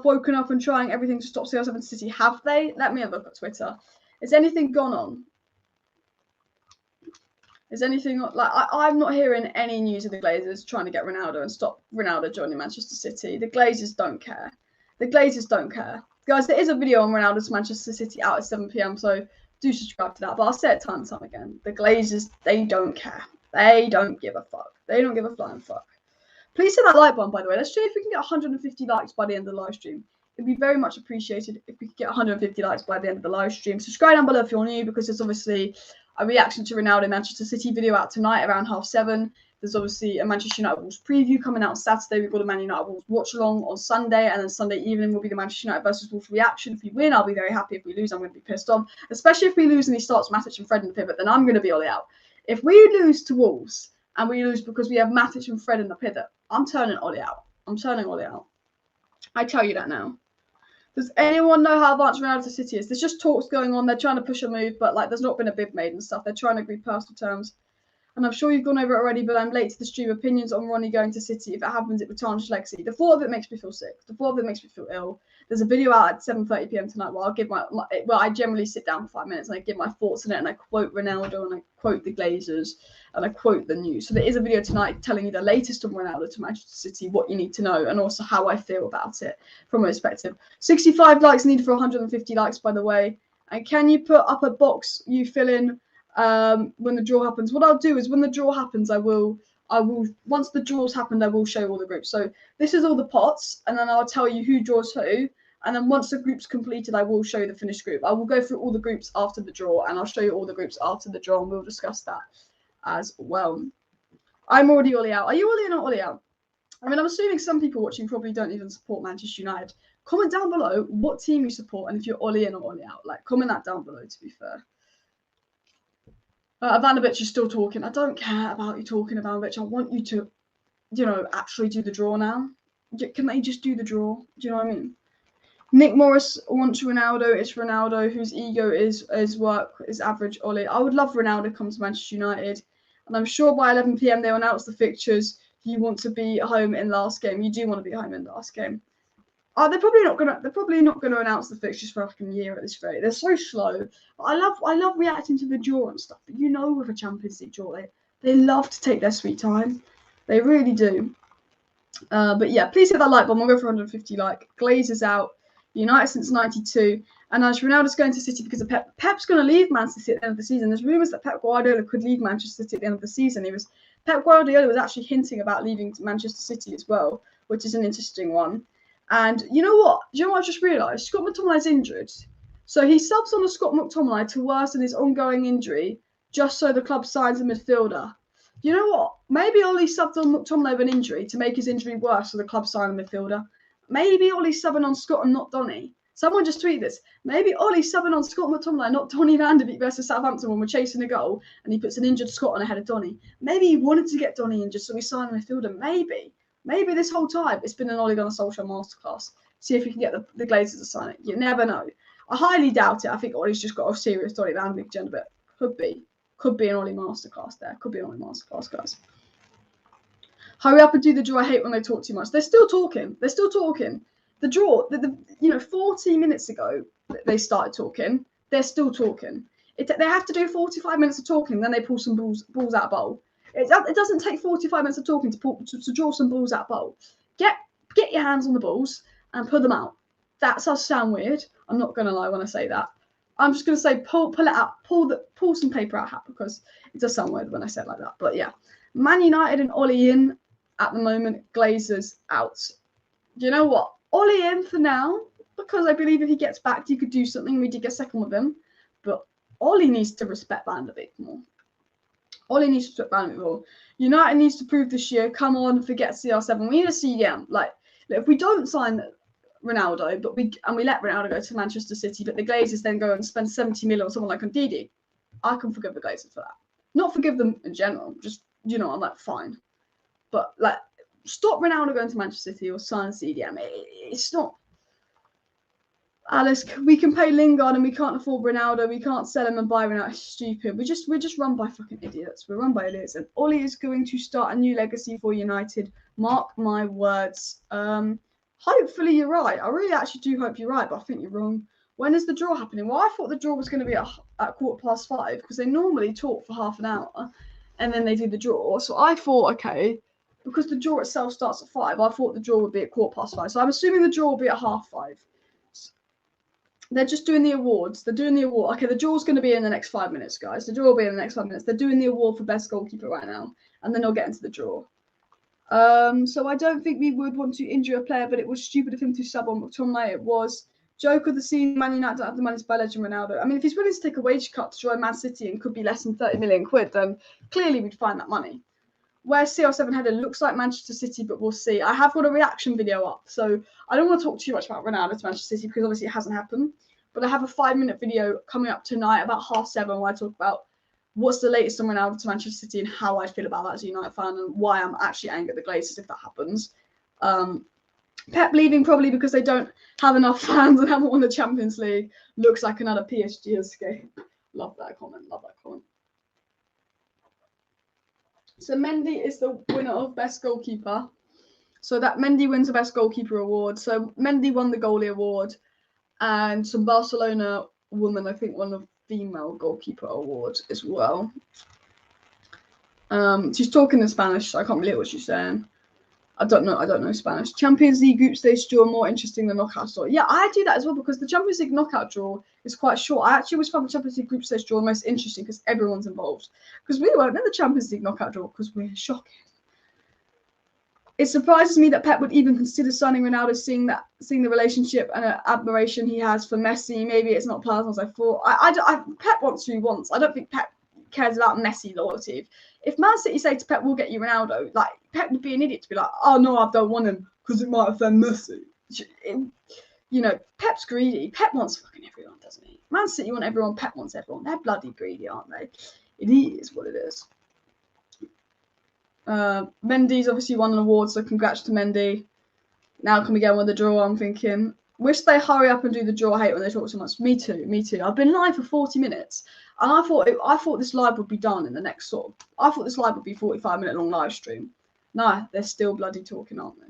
woken up and trying everything to stop CR7 City. Have they? Let me have a look at Twitter. Has anything gone on? Is anything like I'm not hearing any news of the Glazers trying to get Ronaldo and stop Ronaldo joining Manchester City. The Glazers don't care. Guys, there is a video on Ronaldo's Manchester City out at 7 p.m, so do subscribe to that. But I'll say it time and time again. The Glazers, they don't care. They don't give a fuck. They don't give a flying fuck. Please hit that like button, by the way. Let's see if we can get 150 likes by the end of the live stream. It'd be very much appreciated if we could get 150 likes by the end of the live stream. Subscribe down below if you're new, because there's obviously a reaction to Ronaldo Manchester City video out tonight around 7:30. There's obviously a Manchester United Wolves preview coming out Saturday. We've got a Man United Wolves watch along on Sunday, and then Sunday evening will be the Manchester United versus Wolves reaction. If we win, I'll be very happy. If we lose, I'm going to be pissed off. Especially if we lose and he starts Matic and Fred in the pivot, then I'm going to be all out. If we lose to Wolves and we lose because we have Matic and Fred in the pivot, I'm turning Ollie out. I tell you that now. Does anyone know how advanced Ronaldo City is? There's just talks going on. They're trying to push a move, but like there's not been a bid made and stuff. They're trying to agree personal terms. And I'm sure you've gone over it already, but I'm late to the stream. Opinions on Ronnie going to City. If it happens, it would tarnish legacy. The thought of it makes me feel sick. The thought of it makes me feel ill. There's a video out at 7:30 p.m. tonight where I'll give I generally sit down for 5 minutes and I give my thoughts on it, and I quote Ronaldo and I quote the Glazers and I quote the news. So there is a video tonight telling you the latest on Ronaldo to Manchester City, what you need to know, and also how I feel about it from a perspective. 65 likes needed for 150 likes, by the way. And can you put up a box you fill in when the draw happens? What I'll do is when the draw happens, I will once the draws happened, I will show all the groups. So this is all the pots, and then I'll tell you who draws who. And then once the group's completed, I will show you the finished group. I will go through all the groups after the draw, and I'll show you all the groups after the draw, and we'll discuss that as well. I'm already Ollie out. Are you Ollie or not Ollie out? I mean, I'm assuming some people watching probably don't even support Manchester United. Comment down below what team you support and if you're Ollie or not Ollie out. Like, comment that down below, to be fair. Ivanovic is still talking. I don't care about you talking, Ivanovic. I want you to, you know, actually do the draw now. Can they just do the draw? Do you know what I mean? Nick Morris wants Ronaldo. It's Ronaldo whose ego is average Ollie. I would love Ronaldo to come to Manchester United. And I'm sure by 11 p.m. they'll announce the fixtures you want to be home in last game. You do want to be home in last game. They're probably not gonna announce the fixtures for like a year at this rate. They're so slow. I love reacting to the draw and stuff. But you know, with a Champions League draw, they love to take their sweet time. They really do. But yeah, please hit that like button. We'll go for 150 like. Glazers out. United since '92. And as Ronaldo's going to City because of Pep. Pep's going to leave Man City at the end of the season. There's rumours that Pep Guardiola could leave Manchester City at the end of the season. Pep Guardiola was actually hinting about leaving Manchester City as well, which is an interesting one. And you know what? Do you know what I just realised? Scott McTominay's injured. So he subs on a Scott McTominay to worsen his ongoing injury just so the club signs a midfielder. You know what? Maybe Ollie subbed on McTominay with an injury to make his injury worse so the club sign a midfielder. Maybe Ollie's subbing on Scott and not Donny. Someone just tweeted this. Maybe Ollie's subbing on Scott McTominay, not Donny van de Beek versus Southampton when we're chasing a goal and he puts an injured Scott on ahead of Donny. Maybe he wanted to get Donny injured so we signed a midfielder. Maybe this whole time it's been an Ole Gunnar Solskjaer masterclass. See if we can get the Glazers to sign it. You never know. I highly doubt it. I think Ollie's just got a serious Donny van de Beek agenda, but could be an Ollie masterclass there. Could be an Ollie masterclass, guys. Hurry up and do the draw. I hate when they talk too much. They're still talking. The draw, 40 minutes ago they started talking. They're still talking. They have to do 45 minutes of talking, then they pull some balls out of bowl. It doesn't take 45 minutes of talking to draw some balls out of bowl. Get your hands on the balls and pull them out. That does sound weird. I'm not gonna lie when I say that. I'm just gonna say pull it out, pull some paper out hat because it does sound weird when I say it like that. But yeah, Man United and Ollie in at the moment. Glazers out. You know what? Ollie in for now because I believe if he gets back, he could do something. We did get second with him, but Ollie needs to respect Van de Beek more. Ollie needs to respect Van de Beek more. United needs to prove this year. Come on, forget CR7. We need a CDM. Like if we don't sign Ronaldo, but we let Ronaldo go to Manchester City, but the Glazers then go and spend 70 million on someone like Ndidi, I can forgive the Glazers for that. Not forgive them in general. Just I'm like fine, but like. Stop Ronaldo going to Manchester City or sign CDM. It's not. Alice, we can pay Lingard and we can't afford Ronaldo. We can't sell him and buy Ronaldo. It's stupid. We're just run by fucking idiots. We're run by idiots. And Ollie is going to start a new legacy for United. Mark my words. Hopefully you're right. I really actually do hope you're right, but I think you're wrong. When is the draw happening? Well, I thought the draw was going to be at 5:15 because they normally talk for half an hour and then they do the draw. So I thought, okay. Because the draw itself starts at 5, I thought the draw would be at 5:15. So I'm assuming the draw will be at 5:30. They're just doing the awards. They're doing the award. Okay, the draw's going to be in the next 5 minutes, guys. The draw will be in the next 5 minutes. They're doing the award for best goalkeeper right now, and then they'll get into the draw. So I don't think we would want to injure a player, but it was stupid of him to sub on McTominay. It was. Joke of the season, Man United don't have the money to buy Legend Ronaldo. I mean, if he's willing to take a wage cut to join Man City and could be less than 30 million quid, then clearly we'd find that money. Where CR7 headed looks like Manchester City, but we'll see. I have got a reaction video up, so I don't want to talk too much about Ronaldo to Manchester City because obviously it hasn't happened. But I have a 5-minute video coming up tonight about 7:30 where I talk about what's the latest on Ronaldo to Manchester City and how I feel about that as a United fan and why I'm actually angry at the Glazers if that happens. Pep leaving probably because they don't have enough fans and haven't won the Champions League. Looks like another PSG escape. Love that comment. So Mendy is the winner of Best Goalkeeper. So that Mendy wins the Best Goalkeeper award. So Mendy won the goalie award. And some Barcelona woman, I think, won the female goalkeeper award as well. She's talking in Spanish, so I can't believe what she's saying. I don't know Spanish. Champions League group stage draw more interesting than knockout draw. Yeah, I do that as well because the Champions League knockout draw is quite short. I actually always found the Champions League group stage draw most interesting because everyone's involved. Because we weren't in the Champions League knockout draw because we're shocking. It surprises me that Pep would even consider signing Ronaldo, seeing the relationship and admiration he has for Messi. Maybe it's not personal as I thought. Pep wants who he wants. I don't think Pep cares about Messi loyalty. If Man City say to Pep, we'll get you Ronaldo, like Pep would be an idiot to be like, oh no, I don't want him because it might offend Messi. Pep's greedy. Pep wants fucking everyone, doesn't he? Man City want everyone. Pep wants everyone. They're bloody greedy, aren't they? It is what it is. Mendy's obviously won an award, so congrats to Mendy. Now can we get on with the draw? I'm thinking. Wish they hurry up and do the draw. I hate when they talk so much. Me too. I've been live for 40 minutes, and I thought this live would be done in the next I thought this live would be 45-minute long live stream. Nah, they're still bloody talking, aren't they?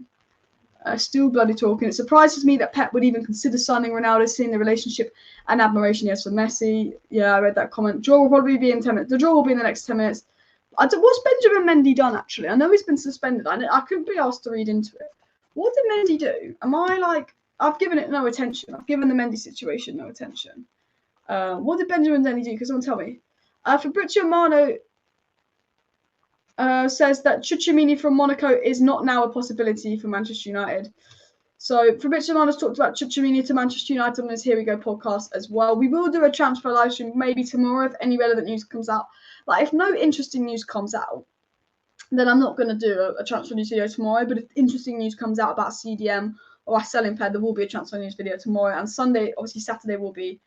Still bloody talking. It surprises me that Pep would even consider signing Ronaldo, seeing the relationship and admiration he has for Messi. Yeah, I read that comment. Draw will probably be in 10 minutes. The draw will be in the next 10 minutes. What's Benjamin Mendy done, actually? I know he's been suspended. I couldn't be asked to read into it. What did Mendy do? Am I like... I've given it no attention. I've given the Mendy situation no attention. What did Benjamin Mendy do? Because someone tell me. Fabrizio Romano says that Tchouaméni from Monaco is not now a possibility for Manchester United. So Fabrizio Romano's talked about Tchouaméni to Manchester United on his Here We Go podcast as well. We will do a transfer live stream maybe tomorrow if any relevant news comes out. Like, if no interesting news comes out, then I'm not going to do a transfer news video tomorrow. But if interesting news comes out about CDM or our selling pair, there will be a transfer news video tomorrow. And Sunday, obviously Saturday, will be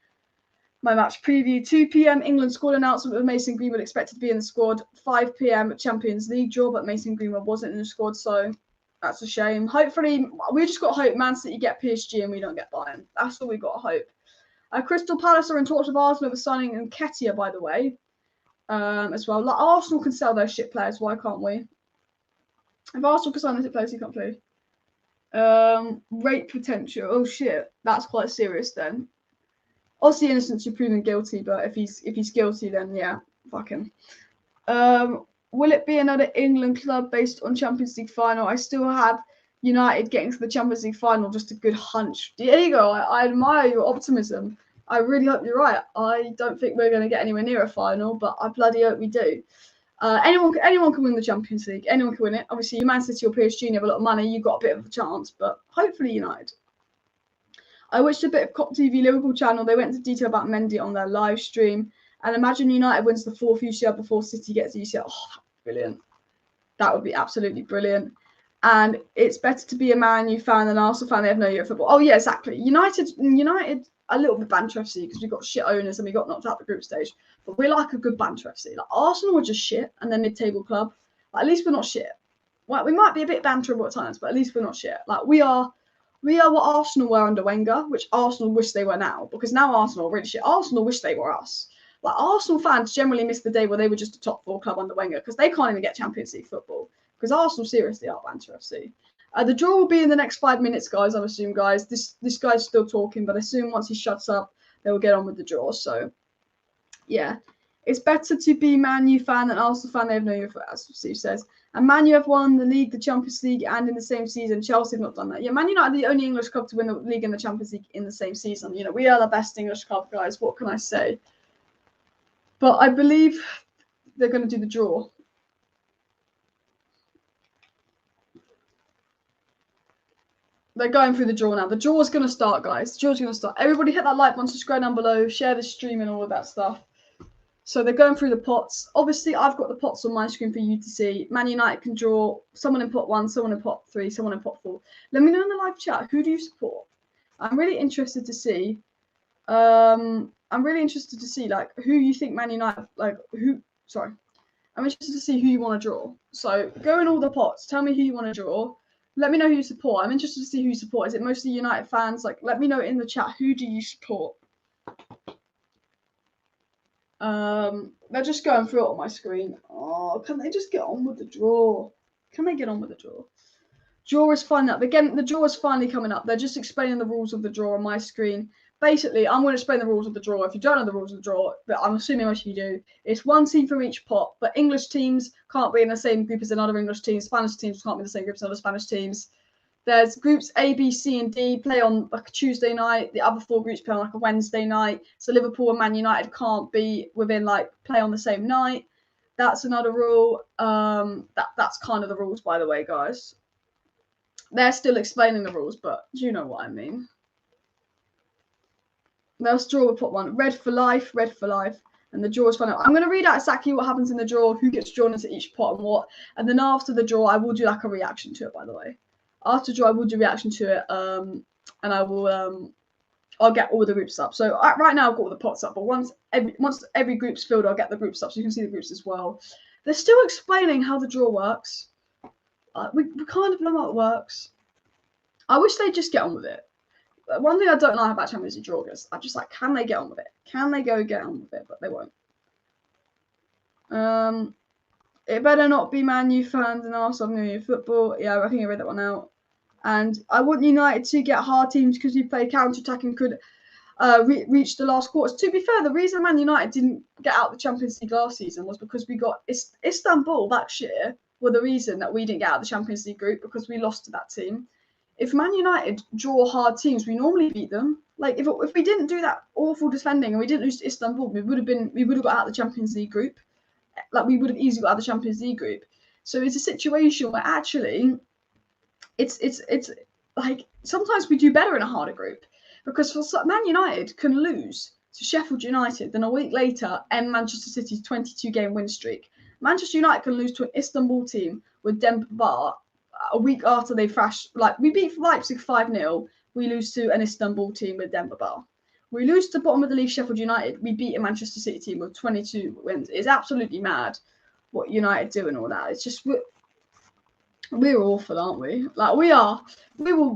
my match preview. 2 p.m. England squad announcement with Mason Greenwood expected to be in the squad. 5 p.m. Champions League draw, but Mason Greenwood wasn't in the squad, so that's a shame. Hopefully, we just got to hope Man City get PSG and we don't get Bayern. That's all we got to hope. Crystal Palace are in talks with Arsenal with signing Nketiah, by the way, as well. Like, Arsenal can sell their shit players. Why can't we? If Arsenal can sign their shit players, he can't play. Rape potential. Oh shit, that's quite serious then. Obviously, innocent to proven guilty, but if he's guilty, then yeah, fuck him. Will it be another England club based on Champions League final? I still have United getting to the Champions League final, just a good hunch. There you go. I admire your optimism. I really hope you're right. I don't think we're going to get anywhere near a final, but I bloody hope we do. Anyone can win the Champions League. Anyone can win it. Obviously, you Man City or PSG, you have a lot of money. You've got a bit of a chance, but hopefully United. I watched a bit of Cop TV Liverpool channel. They went into detail about Mendy on their live stream. And imagine United wins the 4th UCL before City gets UCL. Oh, brilliant. That would be absolutely brilliant. And it's better to be a Man U fan than an Arsenal fan. They have no year of football. Oh, yeah, exactly. United, a little bit banter FC because we've got shit owners and we got knocked out the group stage. But we like a good banter FC. Like, Arsenal are just shit and they're mid-table club. Like, at least we're not shit. Well, we might be a bit banterable at times, but at least we're not shit. Like, we are what Arsenal were under Wenger, which Arsenal wish they were now. Because now Arsenal are really shit. Arsenal wish they were us. Like, Arsenal fans generally miss the day where they were just a top 4 club under Wenger because they can't even get Champions League football. Because Arsenal seriously are banter FC. The draw will be in the next 5 minutes, guys. I assume, guys. This guy's still talking, but I assume once he shuts up, they will get on with the draw. So, yeah, it's better to be Man U fan than Arsenal fan. They have no year for, as Steve says. And Man U have won the league, the Champions League, and in the same season. Chelsea have not done that. Yeah, Man United are the only English club to win the league and the Champions League in the same season. You know, we are the best English club, guys. What can I say? But I believe they're going to do the draw. They're going through the draw now. The draw is going to start, guys. The draw is going to start. Everybody hit that like button, subscribe down below, share the stream and all of that stuff. So they're going through the pots. Obviously, I've got the pots on my screen for you to see. Man United can draw someone in pot 1, someone in pot 3, someone in pot 4. Let me know in the live chat, who do you support? I'm really interested to see. Like, who you think Man United, I'm interested to see who you want to draw. So go in all the pots. Tell me who you want to draw. Let me know who you support. I'm interested to see who you support. Is it mostly United fans? Like, let me know in the chat. Who do you support? They're just going through it on my screen. Oh, can they just get on with the draw? Can they get on with the draw? Draw is finally up. Again, the draw is finally coming up. They're just explaining the rules of the draw on my screen. Basically, I'm going to explain the rules of the draw. If you don't know the rules of the draw, but I'm assuming most of you do, it's one team from each pot, but English teams can't be in the same group as another English team. Spanish teams can't be in the same group as other Spanish teams. There's groups A, B, C, and D play on like a Tuesday night. The other 4 groups play on like a Wednesday night. So Liverpool and Man United can't be within play on the same night. That's another rule. That's kind of the rules, by the way, guys. They're still explaining the rules, but you know what I mean. Let's draw with pot 1. Red for life, and the draw is final. I'm going to read out exactly what happens in the draw, who gets drawn into each pot and what. And then after the draw, I will do like a reaction to it, by the way. After the draw, I will do a reaction to it, and I will, I'll get all the groups up. So right now, I've got all the pots up, but once every group's filled, I'll get the groups up so you can see the groups as well. They're still explaining how the draw works. We kind of know how it works. I wish they'd just get on with it. One thing I don't like about Champions League draw is I'm just like, can they get on with it? Can they go get on with it? But they won't. It better not be Man U fans and Arsenal New Year football. Yeah, I think I read that one out. And I want United to get hard teams because we play counter-attack and could reach the last quarters. To be fair, the reason Man United didn't get out the Champions League last season was because we got Istanbul that year were the reason that we didn't get out the Champions League group because we lost to that team. If Man United draw hard teams, we normally beat them. Like if we didn't do that awful defending and we didn't lose to Istanbul, we would have got out the Champions League group. Like we would have easily got out the Champions League group. So it's a situation where actually it's like sometimes we do better in a harder group because for Man United can lose to Sheffield United, then a week later end Manchester City's 22-game win streak. Manchester United can lose to an Istanbul team with Demba Ba a week after they thrashed. Like we beat Leipzig 5-0, we lose to an Istanbul team with Demba Ba. We lose to bottom of the league Sheffield United. We beat a Manchester City team with 22 wins. It's absolutely mad what United do and all that. It's just we're awful, aren't we? Like we are. We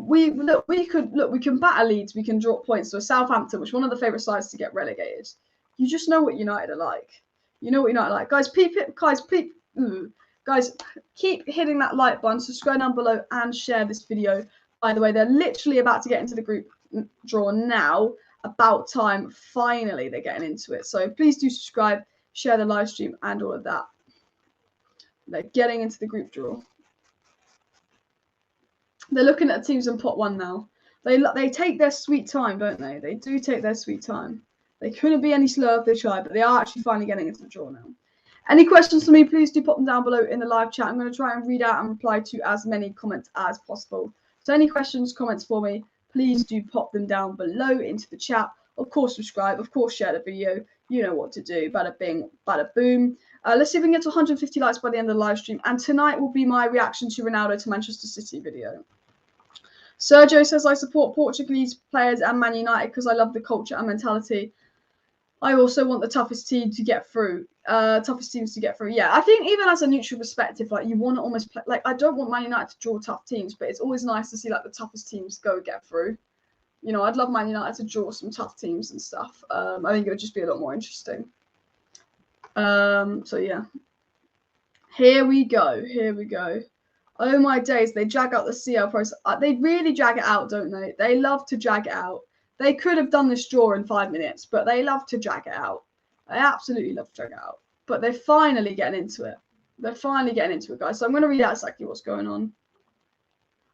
can batter Leeds. We can drop points to Southampton, which is one of the favourite sides to get relegated. You just know what United are like. You know what United are like, guys. Guys, keep hitting that like button, subscribe down below, and share this video. By the way, they're literally about to get into the group draw now. About time, finally, they're getting into it. So please do subscribe, share the live stream, and all of that. They're getting into the group draw. They're looking at teams in pot 1 now. They take their sweet time, don't they? They do take their sweet time. They couldn't be any slower if they tried, but they are actually finally getting into the draw now. Any questions for me, please do pop them down below in the live chat. I'm going to try and read out and reply to as many comments as possible. So any questions, comments for me, please do pop them down below into the chat. Of course, subscribe. Of course, share the video. You know what to do. Bada bing, bada boom. Let's see if we can get to 150 likes by the end of the live stream. And tonight will be my reaction to Ronaldo to Manchester City video. Sergio says, I support Portuguese players and Man United because I love the culture and mentality. I also want the toughest team to get through. Toughest teams to get through. Yeah, I think even as a neutral perspective, like you want to almost play. Like I don't want Man United to draw tough teams, but it's always nice to see like the toughest teams get through. You know, I'd love Man United to draw some tough teams and stuff. I think it would just be a lot more interesting. So yeah, here we go. Here we go. Oh my days, they drag out the CL process. They really drag it out, don't they? They love to drag it out. They could have done this draw in 5 minutes, but they love to drag it out. They absolutely love to drag it out. But they're finally getting into it. They're finally getting into it, guys. So I'm going to read out exactly what's going on.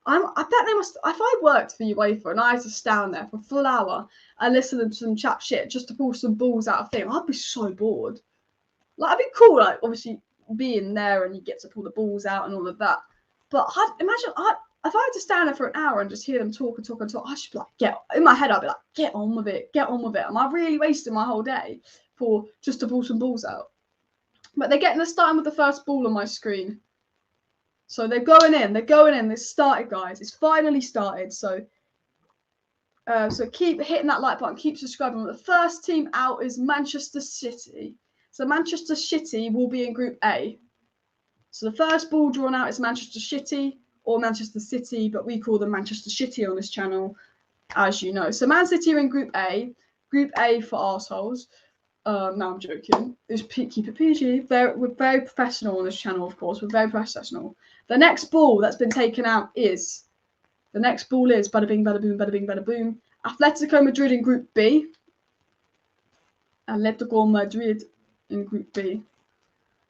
I bet they must. If I worked for UEFA and I had to stand there for a full hour and listen to some chat shit just to pull some balls out of thing, I'd be so bored. Like, it'd be cool, like, obviously being there and you get to pull the balls out and all of that. But imagine if I had to stand there for an hour and just hear them talk and talk and talk, I should be like, in my head, I'd be like, get on with it, get on with it. Am I really wasting my whole day for just to pull some balls out? But they're starting with the first ball on my screen. So they're going in, they started, guys. It's finally started. So keep hitting that like button, keep subscribing. The first team out is Manchester City. So Manchester City will be in Group A. So the first ball drawn out is Manchester City or Manchester City, but we call them Manchester City on this channel, as you know. So Man City are in Group A. Group A for arseholes. No, I'm joking. Just keep it PG. We're very professional on this channel, of course. We're very professional. The next ball that's been taken out is bada bing, bada boom, bada bing, bada boom. Atletico Madrid in Group B. Atletico Madrid in Group B.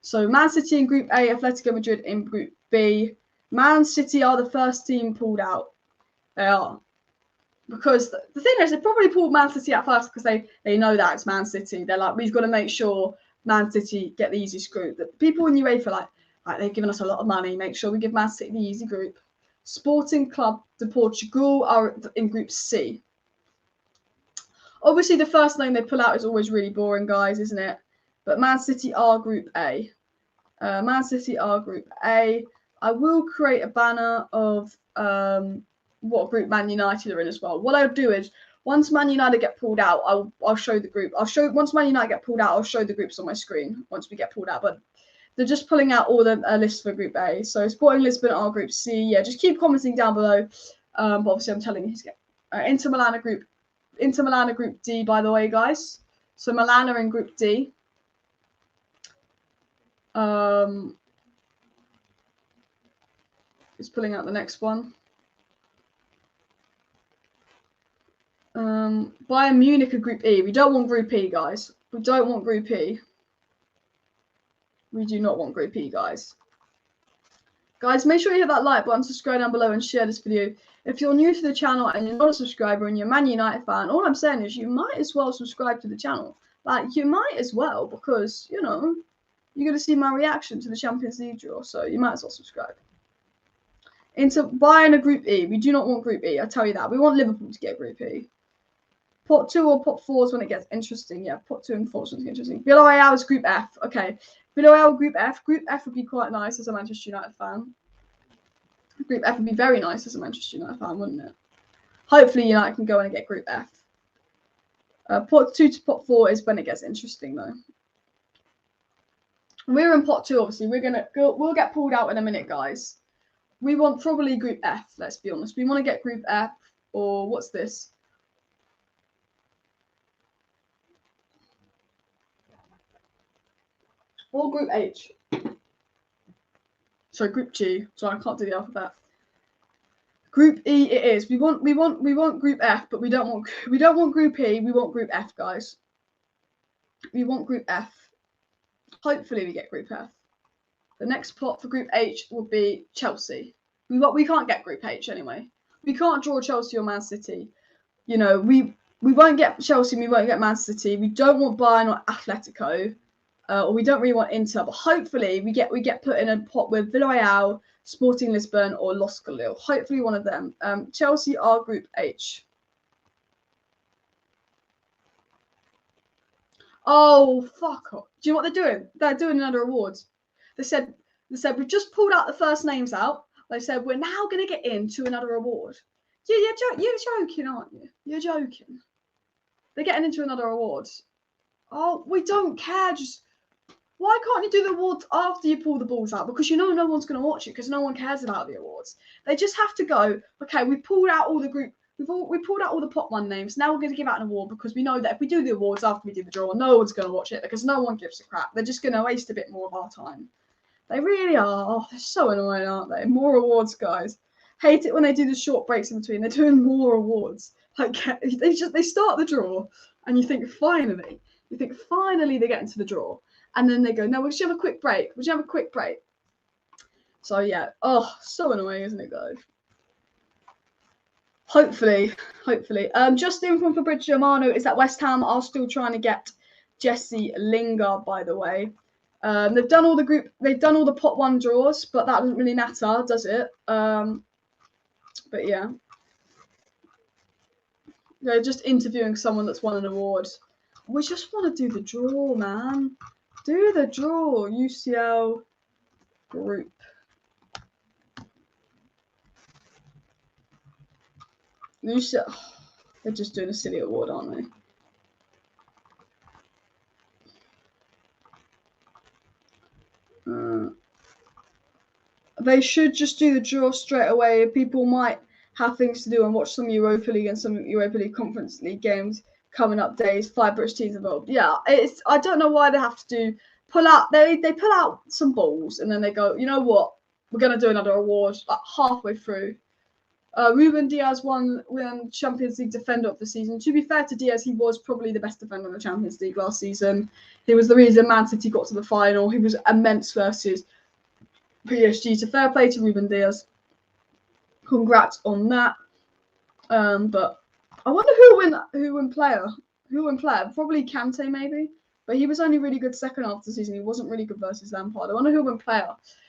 So Man City in Group A, Atletico Madrid in Group B. Man City are the first team pulled out. They are. Because the thing is, they probably pulled Man City out first because they know that it's Man City. They're like, we've got to make sure Man City get the easiest group. The people in UEFA are like they've given us a lot of money. Make sure we give Man City the easy group. Sporting Club de Portugal are in Group C. Obviously, the first name they pull out is always really boring, guys, isn't it? But Man City are Group A. Man City are Group A. I will create a banner of what group Man United are in as well. What I'll do is, once Man United get pulled out, I'll show the group. Once Man United get pulled out, I'll show the groups on my screen once we get pulled out. But they're just pulling out all the lists for Group A. So Sporting Lisbon are Group C. Yeah, just keep commenting down below. But obviously, I'm telling you, he's getting Inter Milan are Group D, by the way, guys. So Milan are in Group D. Just pulling out the next one. Bayern Munich are Group E. We don't want Group E, guys. We don't want Group E. We do not want Group E, guys. Guys, make sure you hit that like button, subscribe down below, and share this video. If you're new to the channel and you're not a subscriber and you're a Man United fan, all I'm saying is you might as well subscribe to the channel. Like, you might as well, because, you know, you're going to see my reaction to the Champions League draw, so you might as well subscribe. Into Bayern a Group E. We do not want Group E, I tell you that. We want Liverpool to get Group E. Pot 2 or Pot 4 is when it gets interesting. Yeah, Pot 2 and 4 is when it gets interesting. Villarreal is Group F. Okay. Villarreal Group F. Group F would be quite nice as a Manchester United fan. Group F would be very nice as a Manchester United fan, wouldn't it? Hopefully United can go in and get Group F. Pot 2 to Pot 4 is when it gets interesting, though. We're in Pot 2, obviously. We'll get pulled out in a minute, guys. We want probably Group F, let's be honest. We want to get Group F, or what's this? Or Group H. Sorry, Group G. Sorry, I can't do the alphabet. Group E it is. We want Group F, but we don't want Group E. We want Group F, guys. We want Group F. Hopefully we get Group F. The next pot for Group H will be Chelsea. We can't get Group H anyway. We can't draw Chelsea or Man City. You know, we won't get Chelsea. We won't get Man City. We don't want Bayern or Atletico. Or we don't really want Inter, but hopefully we get put in a pot with Villarreal, Sporting Lisbon, or Los Galil. Hopefully one of them. Chelsea are Group H. Oh, fuck off. Do you know what they're doing? They're doing another awards. They said we've just pulled out the first names out. They said we're now going to get into another award. You're joking, aren't you? You're joking. They're getting into another award. Oh, we don't care. Just why can't you do the awards after you pull the balls out? Because you know no one's going to watch it because no one cares about the awards. They just have to go, okay, we pulled out all the group. We pulled out all the pot 1 names. Now we're going to give out an award because we know that if we do the awards after we do the draw, no one's going to watch it because no one gives a crap. They're just going to waste a bit more of our time. They really are. Oh, they're so annoying, aren't they? More awards, guys. Hate it when they do the short breaks in between. They're doing more awards. Like they start the draw and you think finally they get into the draw. And then they go, no, we'll just have a quick break. We'll just have a quick break. So, yeah. Oh, so annoying, isn't it, guys? Hopefully. Just in from Fabrizio Romano is that West Ham are still trying to get Jesse Lingard, by the way. They've done all the pot 1 draws, but that doesn't really matter, does it? But, yeah. They're just interviewing someone that's won an award. We just want to do the draw, man. Do the draw, UCL group. UCL, they're just doing a silly award, aren't they? They should just do the draw straight away. People might have things to do and watch some Europa League and some Europa League Conference League games coming up days. 5 British teams involved. Yeah, I don't know why they have to pull out. They pull out some balls and then they go, you know what? We're gonna do another award like halfway through. Ruben Diaz won Champions League Defender of the season. To be fair to Diaz, he was probably the best defender in the Champions League last season. He was the reason Man City got to the final. He was immense versus PSG. So fair play to Ruben Diaz. Congrats on that. But I wonder who win player. Probably Kante maybe. But he was only really good second half of the season. He wasn't really good versus Lampard. I wonder who win player.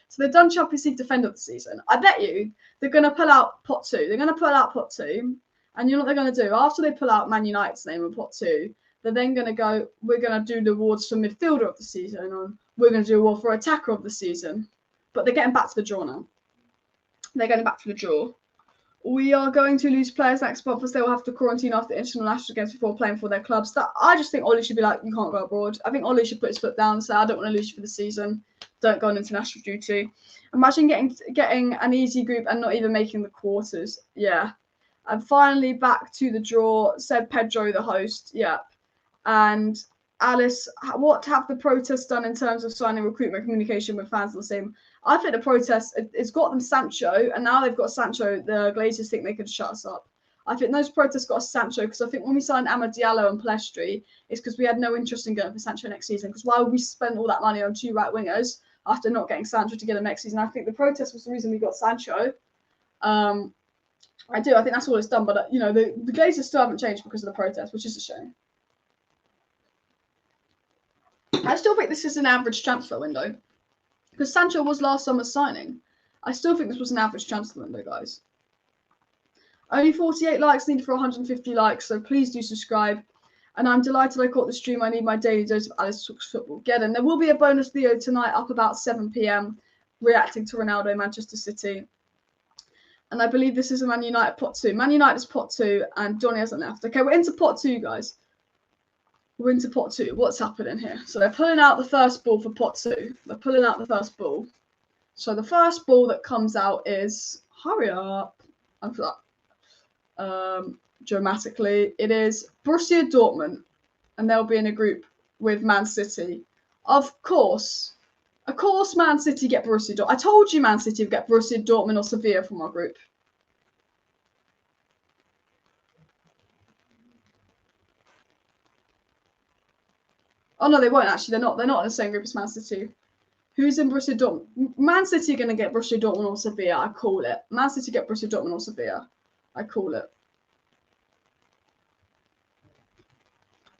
So they've done Champions League Defender of the season. I bet you they're going to pull out pot 2. They're going to pull out pot 2. And you know what they're going to do? After they pull out Man United's name in pot 2, they're then going to go, we're going to do the awards for midfielder of the season. And we're going to do award for attacker of the season. But they're getting back to the draw now. They're getting back to the draw. We are going to lose players next month as they will have to quarantine after international games before playing for their clubs. I just think Ollie should be like, you can't go abroad. I think Ollie should put his foot down and say, I don't want to lose you for the season. Don't go on international duty. Imagine getting an easy group and not even making the quarters. Yeah. And finally back to the draw, said Pedro, the host. Yeah. And Alice, what have the protests done in terms of signing recruitment communication with fans the same? I think the protest, it's got them Sancho, and now they've got Sancho, the Glazers think they could shut us up. I think those protests got us Sancho, because I think when we signed Amad Diallo and Palestri, it's because we had no interest in going for Sancho next season, because why would we spend all that money on 2 right wingers after not getting Sancho to get him next season? I think the protest was the reason we got Sancho. I think that's all it's done, but the Glazers still haven't changed because of the protest, which is a shame. I still think this is an average transfer window, because Sancho was last summer's signing. I still think this was an average transfer window, guys. Only 48 likes needed for 150 likes, so please do subscribe. And I'm delighted I caught the stream. I need my daily dose of Alice Talks Football. Get in. There will be a bonus video tonight up about 7 p.m. reacting to Ronaldo, Manchester City. And I believe this is a Man United pot 2. Man United is pot 2, and Johnny hasn't left. Okay, we're into pot 2, guys. We're into pot 2. What's happening here? So they're pulling out the first ball for pot 2. They're pulling out the first ball. So the first ball that comes out is, hurry up. I'm for that. Dramatically, it is Borussia Dortmund, and they'll be in a group with Man City. Of course, Man City get Borussia Dortmund. I told you Man City would get Borussia Dortmund or Sevilla from our group. Oh no, they won't actually. They're not in the same group as Man City. Who's in Borussia Dortmund? Man City are going to get Borussia Dortmund or Sevilla. I call it. Man City get Borussia Dortmund or Sevilla. I call it.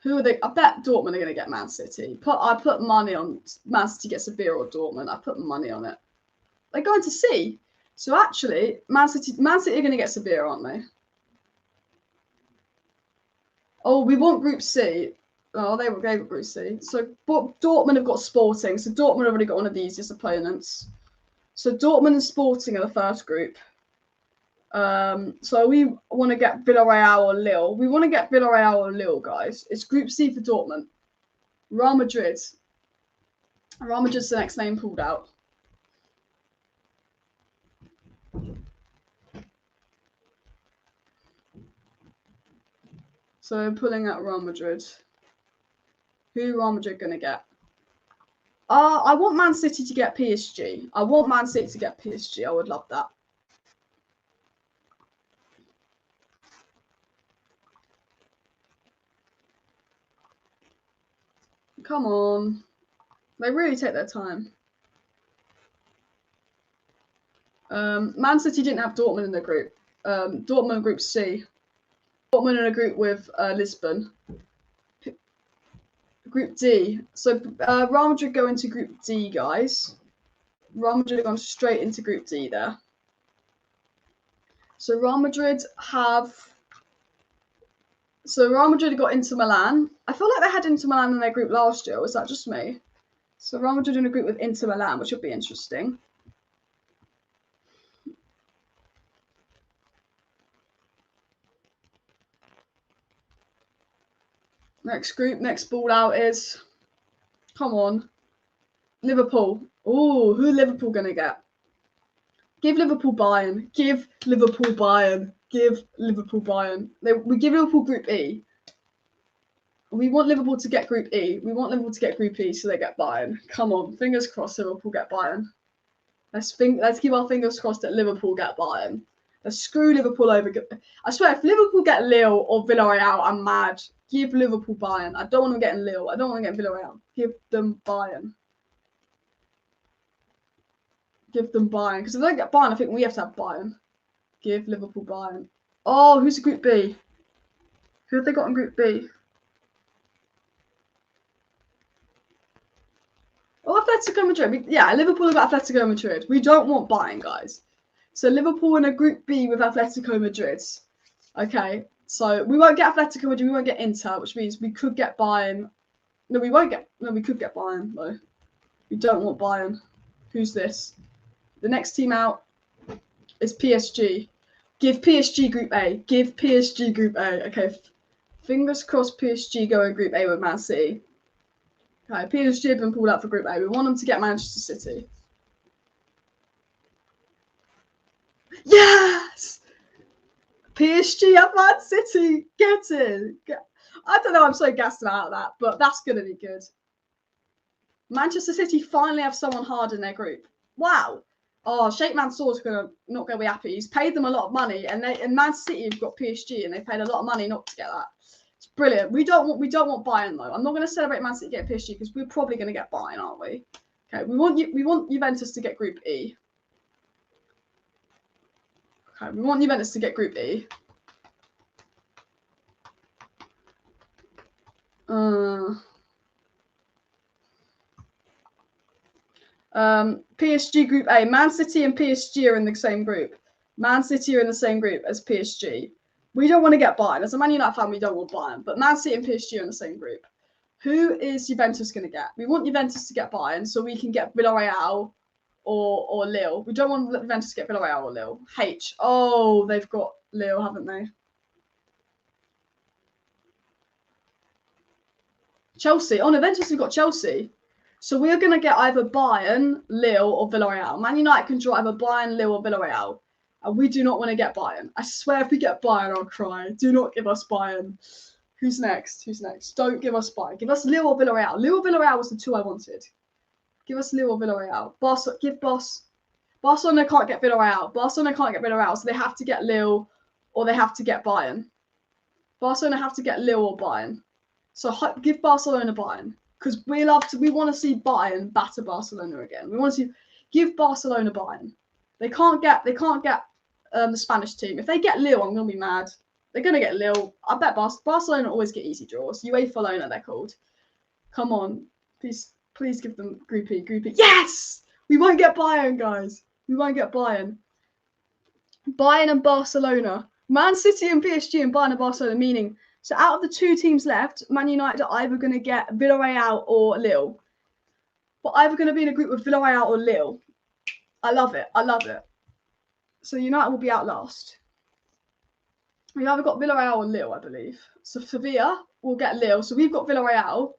Who are they? I bet Dortmund are going to get Man City. I put money on Man City get Sevilla or Dortmund. I put money on it. They're going to see. So actually, Man City are going to get Sevilla, aren't they? Oh, we want Group C. Oh, they were Group C. So Dortmund have got Sporting. So Dortmund have already got one of the easiest opponents. So Dortmund and Sporting are the first group. So we want to get Villarreal or Lille. We want to get Villarreal or Lille, guys. It's Group C for Dortmund. Real Madrid. Real Madrid's the next name pulled out. So pulling out Real Madrid. Who Real Madrid going to get? I want Man City to get PSG. I want Man City to get PSG. I would love that. Come on. They really take their time. Man City didn't have Dortmund in the group. Dortmund Group C. Dortmund in a group with Lisbon. Group D. So Real Madrid go into Group D, guys. Real Madrid have gone straight into Group D there. So Real Madrid have got Inter Milan. I feel like they had Inter Milan in their group last year. Was that just me? So Real Madrid in a group with Inter Milan, which would be interesting. Next group, next ball out is, come on, Liverpool. Oh, who Liverpool going to get? Give Liverpool Bayern. Give Liverpool Bayern. Give Liverpool Bayern. We give Liverpool Group E. We want Liverpool to get Group E. We want Liverpool to get Group E so they get Bayern. Come on, fingers crossed Liverpool get Bayern. Let's keep our fingers crossed that Liverpool get Bayern. Let's screw Liverpool over. I swear, if Liverpool get Lille or Villarreal, I'm mad. Give Liverpool Bayern. I don't want them getting Lille. I don't want them getting Villarreal. Give them Bayern. Give them Bayern. Because if they don't get Bayern, I think we have to have Bayern. Give Liverpool Bayern. Oh, who's in Group B? Who have they got in Group B? Oh, Atletico Madrid. Yeah, Liverpool have got Atletico Madrid. We don't want Bayern, guys. So Liverpool in a Group B with Atletico Madrid. Okay, so we won't get Atletico Madrid. We won't get Inter, which means we could get Bayern. No, we won't get. No, we could get Bayern though. We don't want Bayern. Who's this? The next team out is PSG. Give PSG Group A. Give PSG Group A. Okay, fingers crossed PSG go in Group A with Man City. Okay, PSG have been pulled out for Group A. We want them to get Manchester City. Yes! PSG at Man City. Get it. I don't know. I'm so gassed about that, but that's going to be good. Manchester City finally have someone hard in their group. Wow. Oh, Sheikh Mansour's not gonna be happy. He's paid them a lot of money, and Man City have got PSG, and they paid a lot of money not to get that. It's brilliant. We don't want Bayern though. I'm not going to celebrate Man City getting PSG because we're probably going to get Bayern, aren't we? Okay, we want Juventus to get Group E. Okay, we want Juventus to get Group E. PSG Group A. Man City and PSG are in the same group. Man City are in the same group as PSG. We don't want to get Bayern. As a Man United fan, we don't want Bayern. But Man City and PSG are in the same group. Who is Juventus going to get? We want Juventus to get Bayern so we can get Villarreal or Lille. We don't want Juventus to get Villarreal or Lille. H. Oh, they've got Lille, haven't they? Chelsea. Oh, no, Juventus have got Chelsea. So we're going to get either Bayern, Lille, or Villarreal. Man United can draw either Bayern, Lille, or Villarreal. And we do not want to get Bayern. I swear if we get Bayern, I'll cry. Do not give us Bayern. Who's next? Who's next? Don't give us Bayern. Give us Lille or Villarreal. Lille or Villarreal was the two I wanted. Give us Lille or Villarreal. Barcelona can't get Villarreal. Barcelona can't get Villarreal, so they have to get Lille or they have to get Bayern. Barcelona have to get Lille or Bayern. So give Barcelona Bayern. Because we want to see Bayern batter Barcelona again. We want to give Barcelona Bayern. They can't get the Spanish team. If they get Lille, I'm gonna be mad. They're gonna get Lille. I bet Barcelona always get easy draws. UEFA Lona, they're called. Come on, please give them Group E. Group E. Yes, we won't get Bayern, guys. We won't get Bayern. Bayern and Barcelona, Man City and PSG and Bayern and Barcelona. Meaning, so out of the two teams left, Man United are either gonna get Villarreal or Lille. But either gonna be in a group with Villarreal or Lille. I love it. I love it. So United will be out last. We've either got Villarreal or Lille, I believe. So Sevilla will get Lille. So we've got Villarreal,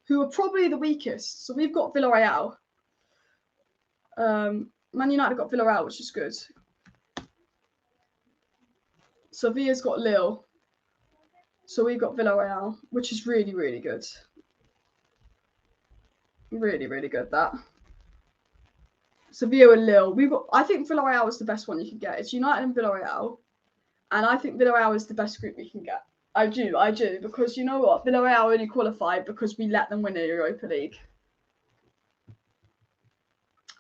who are probably the weakest. So we've got Villarreal. Man United got Villarreal, which is good. Sevilla's got Lille. So we've got Villarreal, which is really, really good. Really, really good, that. Sevilla and Lille. I think Villarreal is the best one you can get. It's United and Villarreal. And I think Villarreal is the best group we can get. I do. Because you know what? Villarreal only qualified because we let them win the Europa League.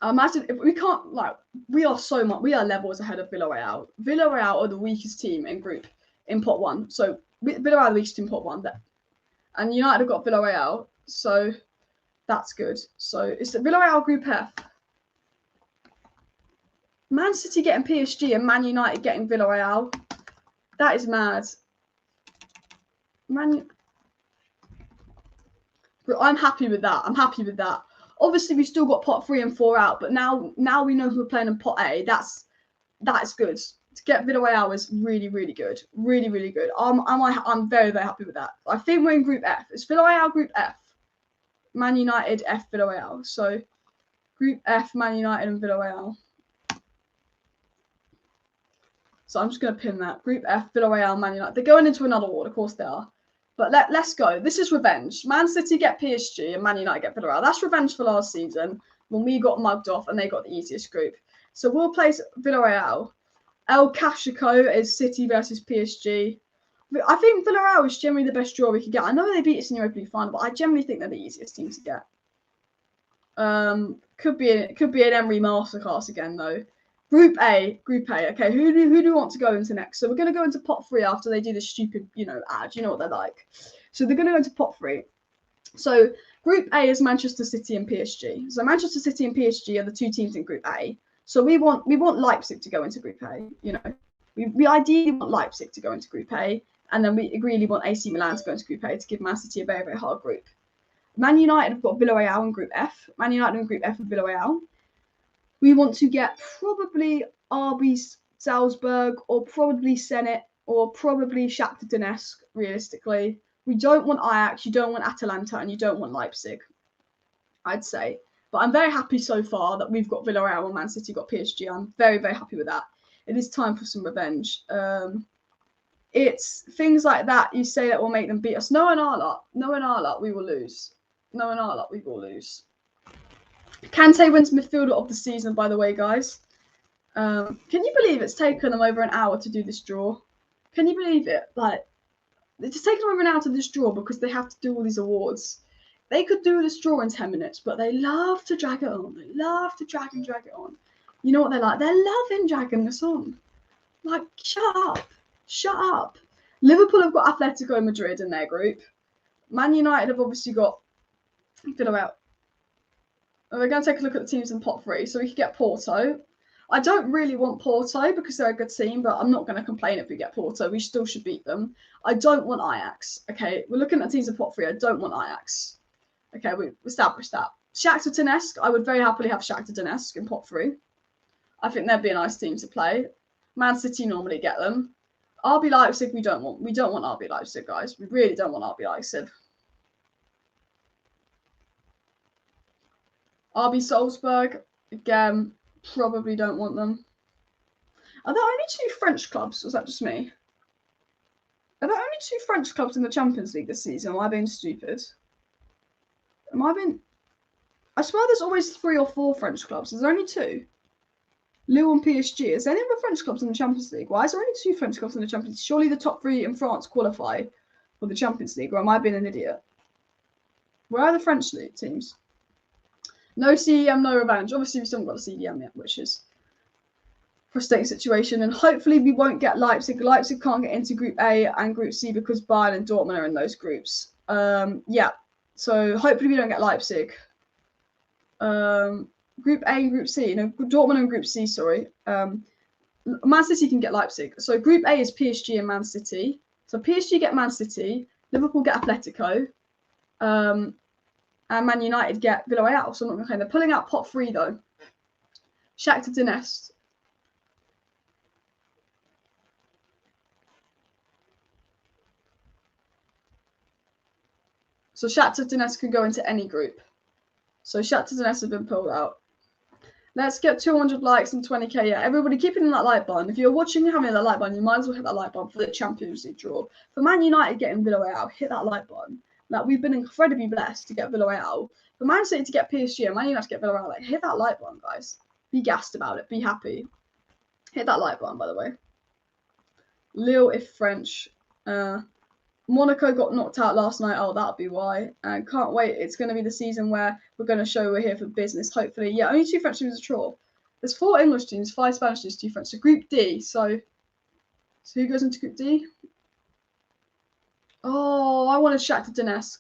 Imagine if we can't, we are levels ahead of Villarreal. Villarreal are the weakest team in pot one. So Villarreal are the weakest team in pot one. And United have got Villarreal. So that's good. So it's the Villarreal Group F. Man City getting PSG and Man United getting Villarreal. That is mad. I'm happy with that. Obviously, we've still got pot 3 and 4 out, but now we know who we're playing in pot A. That is good. To get Villarreal is really, really good. Really, really good. I'm very, very happy with that. I think we're in Group F. It's Villarreal Group F. Man United, F, Villarreal. So, Group F, Man United and Villarreal. So I'm just going to pin that. Group F, Villarreal, Man United. They're going into another ward, of course they are. But let's go. This is revenge. Man City get PSG and Man United get Villarreal. That's revenge for last season when we got mugged off and they got the easiest group. So we'll place Villarreal. El Clasico is City versus PSG. I think Villarreal is generally the best draw we could get. I know they beat us in the Europa League final, but I generally think they're the easiest team to get. Could be an Emery masterclass again though. Group A. Okay, who do we want to go into next? So we're going to go into pot 3 after they do this stupid, ad. You know what they're like. So they're going to go into pot 3. So Group A is Manchester City and PSG. So Manchester City and PSG are the two teams in Group A. So we want Leipzig to go into Group A. We ideally want Leipzig to go into Group A, and then we really want AC Milan to go into Group A to give Man City a very, very hard group. Man United have got Villarreal in Group F. Man United in Group F with Villarreal. We want to get probably RB Salzburg or probably Zenit or probably Shakhtar Donetsk, realistically. We don't want Ajax, you don't want Atalanta, and you don't want Leipzig, I'd say. But I'm very happy so far that we've got Villarreal and Man City got PSG. I'm very, very happy with that. It is time for some revenge. it's things like that you say that will make them beat us. No, in our luck, we will lose. No, in our luck, we will lose. Kante wins midfielder of the season, by the way, guys. Can you believe it's taken them over an hour to do this draw? Can you believe it? Like, it's just taken them over an hour to do this draw because they have to do all these awards. They could do this draw in 10 minutes, but they love to drag it on. They love to drag it on. You know what they're like? They're loving dragging this on. Like, shut up. Shut up. Liverpool have got Atletico and Madrid in their group. Man United have obviously got Villarreal. We're going to take a look at the teams in pot 3. So we could get Porto. I don't really want Porto because they're a good team, but I'm not going to complain if we get Porto. We still should beat them. I don't want Ajax. Okay, we're looking at teams in pot 3. I don't want Ajax. Okay, we established that. Shakhtar Donetsk. I would very happily have Shakhtar Donetsk in pot 3. I think they'd be a nice team to play. Man City normally get them. RB Leipzig, we don't want. We don't want RB Leipzig, guys. We really don't want RB Leipzig. RB Salzburg, again, probably don't want them. Are there only 2 French clubs? Was that just me? Are there only 2 French clubs in the Champions League this season? Am I being stupid? I swear there's always 3 or 4 French clubs. Is there only 2? Lille and PSG. Is there any other French clubs in the Champions League? Why is there only 2 French clubs in the Champions League? Surely the top 3 in France qualify for the Champions League, or am I being an idiot? Where are the French league teams? No CDM, no revenge. Obviously, we still haven't got a CDM yet, which is a frustrating situation. And hopefully we won't get Leipzig. Leipzig can't get into Group A and Group C because Bayern and Dortmund are in those groups. Yeah, so hopefully we don't get Leipzig. Group A and Group C. No, Dortmund and Group C, sorry. Man City can get Leipzig. So Group A is PSG and Man City. So PSG get Man City. Liverpool get Atletico. And Man United get Villarreal. So I'm not going to claim. They're pulling out pot 3, though. Shakhtar Donetsk. So Shakhtar Donetsk can go into any group. So Shakhtar Donetsk have been pulled out. Let's get 200 likes and 20k. Yeah, everybody keep hitting that like button. If you're watching and having that like button, you might as well hit that like button for the Champions League draw. For Man United getting Villarreal, hit that like button. Like, we've been incredibly blessed to get Villarreal. For Man City to get PSG and Man United to get Villarreal, like, hit that like button, guys. Be gassed about it. Be happy. Hit that like button, by the way. Lille, if French. Monaco got knocked out last night. Oh, that'll be why. And can't wait. It's going to be the season where we're going to show we're here for business, hopefully. Yeah, only 2 French teams to draw. There's 4 English teams, 5 Spanish teams, 2 French. So Group D. So who goes into Group D? Oh, I wanted Shakhtar Donetsk.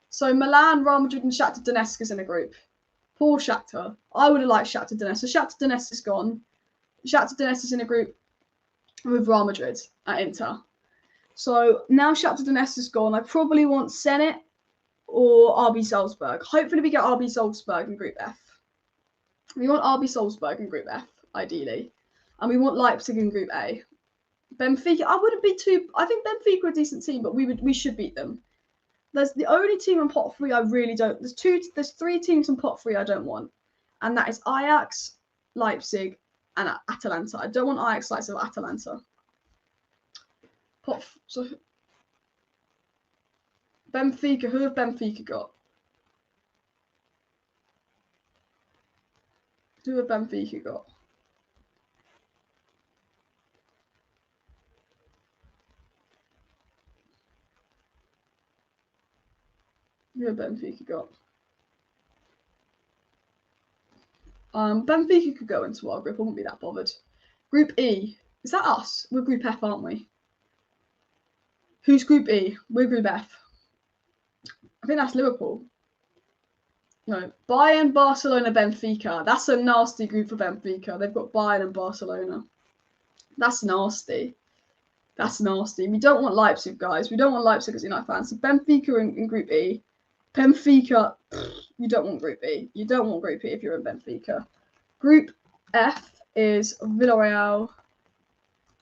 So Milan, Real Madrid, and Shakhtar Donetsk is in a group. Poor Shakhtar. I would have liked Shakhtar Donetsk. So Shakhtar Donetsk is gone. Shakhtar Donetsk is in a group with Real Madrid at Inter. So now Shakhtar Donetsk is gone. I probably want Zenit or RB Salzburg. Hopefully we get RB Salzburg in Group F. We want RB Salzburg in Group F, ideally. And we want Leipzig in Group A. Benfica, I wouldn't be too. I think Benfica are a decent team, but we should beat them. There's the only team in pot 3 I really don't. There's 3 teams in pot 3 I don't want, and that is Ajax, Leipzig, and Atalanta. I don't want Ajax, Leipzig, or Atalanta. So Benfica. Who have Benfica got? Who have Benfica got? Who have Benfica got? Benfica could go into our group. I wouldn't be that bothered. Group E. Is that us? We're Group F, aren't we? Who's Group E? We're Group F. I think that's Liverpool. No. Bayern, Barcelona, Benfica. That's a nasty group for Benfica. They've got Bayern and Barcelona. That's nasty. That's nasty. We don't want Leipzig, guys. We don't want Leipzig as United fans. So Benfica in Group E. Benfica, you don't want Group E. You don't want Group E if you're in Benfica. Group F is Villarreal.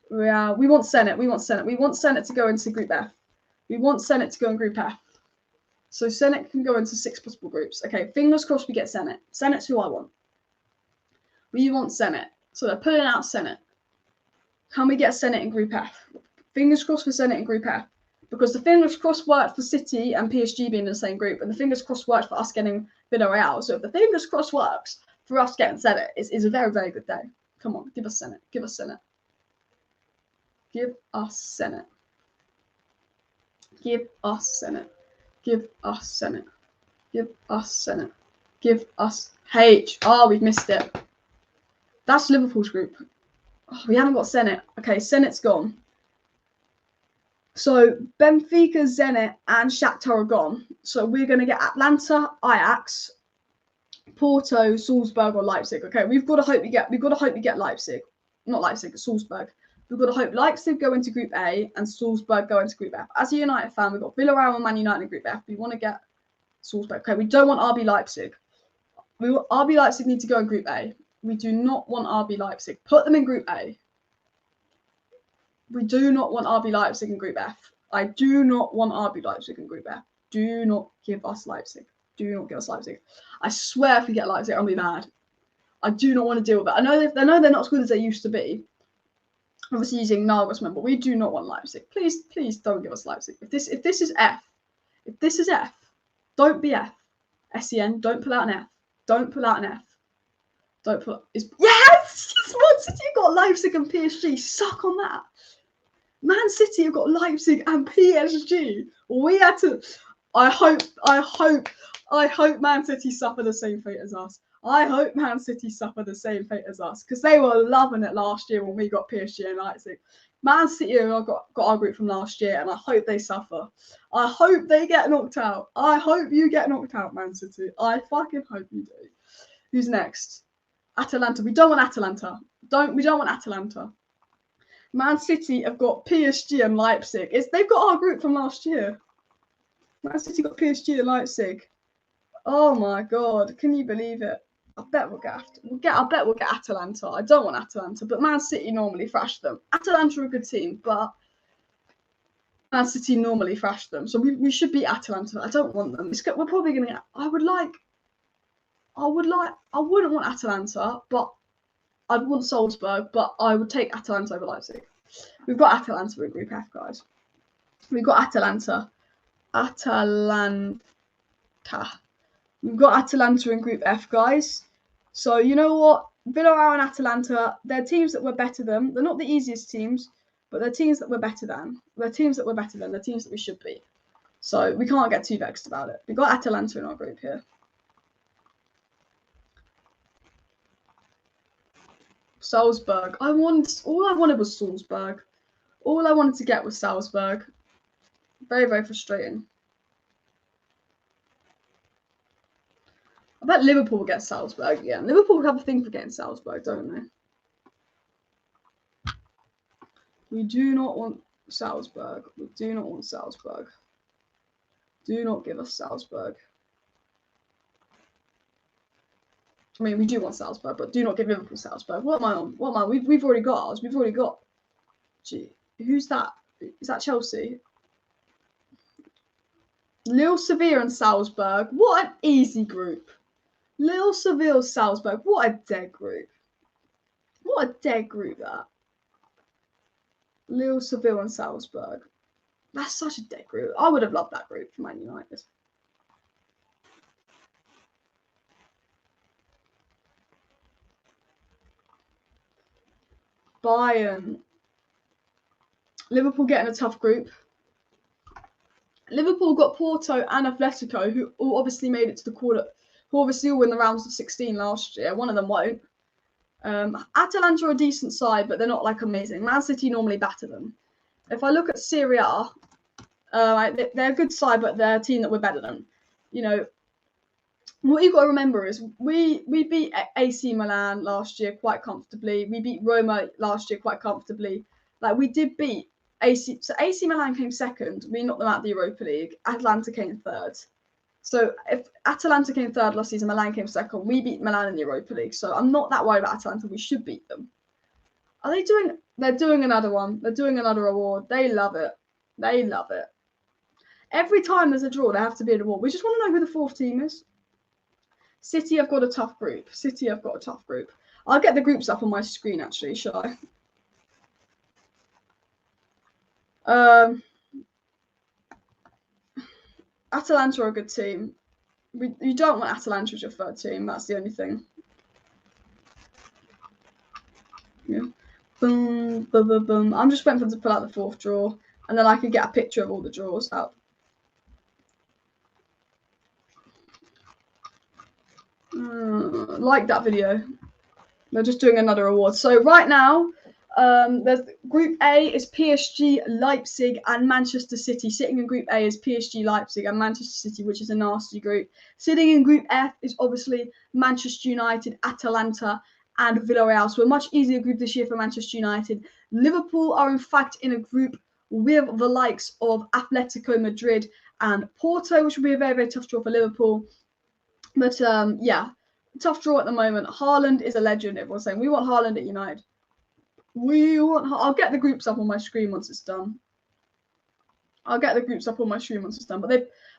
Real. We want Zenit. We want Zenit. We want Zenit to go into Group F. We want Zenit to go in Group F. So Zenit can go into 6 possible groups. Okay, fingers crossed we get Zenit. Zenit's who I want. We want Zenit. So they're pulling out Zenit. Can we get Zenit in Group F? Fingers crossed for Zenit in Group F. Because the fingers crossed worked for City and PSG being in the same group, and the fingers crossed worked for us getting Villarreal. So if the fingers crossed works for us getting Zenit, it's a very, very good day. Come on, give us Zenit. Give us Zenit. Give us Zenit. Give us Zenit. Give us Zenit. Give us Zenit. Give us H. Oh, we've missed it. That's Liverpool's group. Oh, we haven't got Zenit. Okay, Zenit's gone. So Benfica, Zenit, and Shakhtar are gone. So we're going to get Atlanta, Ajax, Porto, Salzburg, or Leipzig. Okay, we've got to hope we get Leipzig. Not Leipzig, Salzburg. We've got to hope Leipzig go into Group A and Salzburg go into Group F. As a United fan, we've got Villarreal and Man United in Group F. We want to get Salzburg. Okay, we don't want RB Leipzig. RB Leipzig need to go in Group A. We do not want RB Leipzig. Put them in Group A. We do not want RB Leipzig in Group F. I do not want RB Leipzig in Group F. Do not give us Leipzig. Do not give us Leipzig. I swear if we get Leipzig, I'll be mad. I do not want to deal with that. I know they're not as good as they used to be. Obviously using Nagelsmann, but we do not want Leipzig. Please, please don't give us Leipzig. If this is F, don't be F. SEN, don't pull out an F. Don't pull out an F. Don't pull. Yes! Man City have got Leipzig and PSG. Suck on that. Man City have got Leipzig and PSG. We had to. I hope Man City suffer the same fate as us. I hope Man City suffer the same fate as us because they were loving it last year when we got PSG and Leipzig. Man City have got our group from last year, and I hope they suffer. I hope they get knocked out. I hope you get knocked out, Man City. I fucking hope you do. Who's next? Atalanta. We don't want Atalanta. We don't want Atalanta. Man City have got PSG and Leipzig. They've got our group from last year. Man City got PSG and Leipzig. Oh my god, can you believe it? I bet we'll get Atalanta. I don't want Atalanta, but Man City normally thrash them. Atalanta are a good team, but Man City normally thrash them. So we should beat Atalanta. I don't want them. We're probably gonna get. I wouldn't want Atalanta, but I'd want Salzburg, but I would take Atalanta over Leipzig. We've got Atalanta in Group F, guys. We've got Atalanta. We've got Atalanta in Group F, guys. So you know what? Villarreal and Atalanta, they're teams that we're better than. They're not the easiest teams, but they're teams that we're better than. They're teams that we should beat. So we can't get too vexed about it. We've got Atalanta in our group here. Salzburg. All I wanted was Salzburg. All I wanted to get was Salzburg. Very, very frustrating. I bet Liverpool will get Salzburg again. Liverpool have a thing for getting Salzburg, don't they? We do not want Salzburg. We do not want Salzburg. Do not give us Salzburg. I mean, we do want Salzburg, but do not give Liverpool Salzburg. What am I on? What am I? We've already got ours. We've already got. Gee, who's that? Is that Chelsea? Lille, Sevilla, and Salzburg. What an easy group. Lille, Seville, Salzburg. What a dead group. What a dead group that. Lille, Seville, and Salzburg. That's such a dead group. I would have loved that group for Man United. Bayern. Liverpool getting a tough group. Liverpool got Porto and Atletico, who all obviously made it to the quarter, who obviously all win the rounds of 16 last year. One of them won't. Atalanta are a decent side, but they're not like amazing. Man City normally batter them. If I look at Serie A, they're a good side, but they're a team that we're better than. You know, what you've got to remember is we beat AC Milan last year quite comfortably. We beat Roma last year quite comfortably. Like, we did beat AC. So AC Milan came second. We knocked them out of the Europa League. Atlanta came third. So if Atalanta came third last season, Milan came second. We beat Milan in the Europa League. So I'm not that worried about Atalanta. We should beat them. Are they doing? They're doing another one. They're doing another award. They love it. They love it. Every time there's a draw, there have to be an award. We just want to know who the fourth team is. City have got a tough group. I'll get the groups up on my screen, actually, shall I? Atalanta are a good team. You don't want Atalanta as your third team. That's the only thing. Yeah. Boom, boom, boom, boom. I'm just waiting for them to pull out the fourth draw, and then I can get a picture of all the draws out. Like that video. They're just doing another award. So right now, there's Group A is PSG, Leipzig, and Manchester City. Sitting in Group A is PSG, Leipzig, and Manchester City, which is a nasty group. Sitting in Group F is obviously Manchester United, Atalanta, and Villarreal. So a much easier group this year for Manchester United. Liverpool are in fact in a group with the likes of Atletico Madrid and Porto, which will be a very, very tough draw for Liverpool. But yeah, tough draw at the moment. Haaland is a legend. Everyone's saying we want Haaland at United. I'll get the groups up on my screen once it's done. But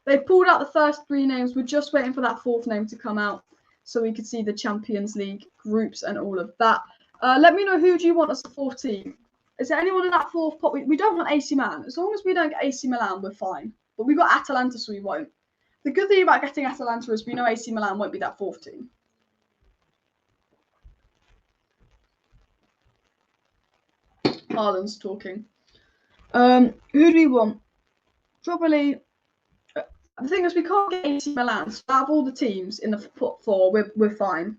they pulled out the first three names. We're just waiting for that fourth name to come out so we could see the Champions League groups and all of that. Let me know, who do you want as the fourth team? Is there anyone in that fourth pot? We don't want AC Milan. As long as we don't get AC Milan, we're fine. But we got Atalanta, so we won't. The good thing about getting Atalanta is we know AC Milan won't be that fourth team. Haaland's talking. Who do we want? Probably. The thing is, we can't get AC Milan. So out of all the teams in the pot four, we're fine.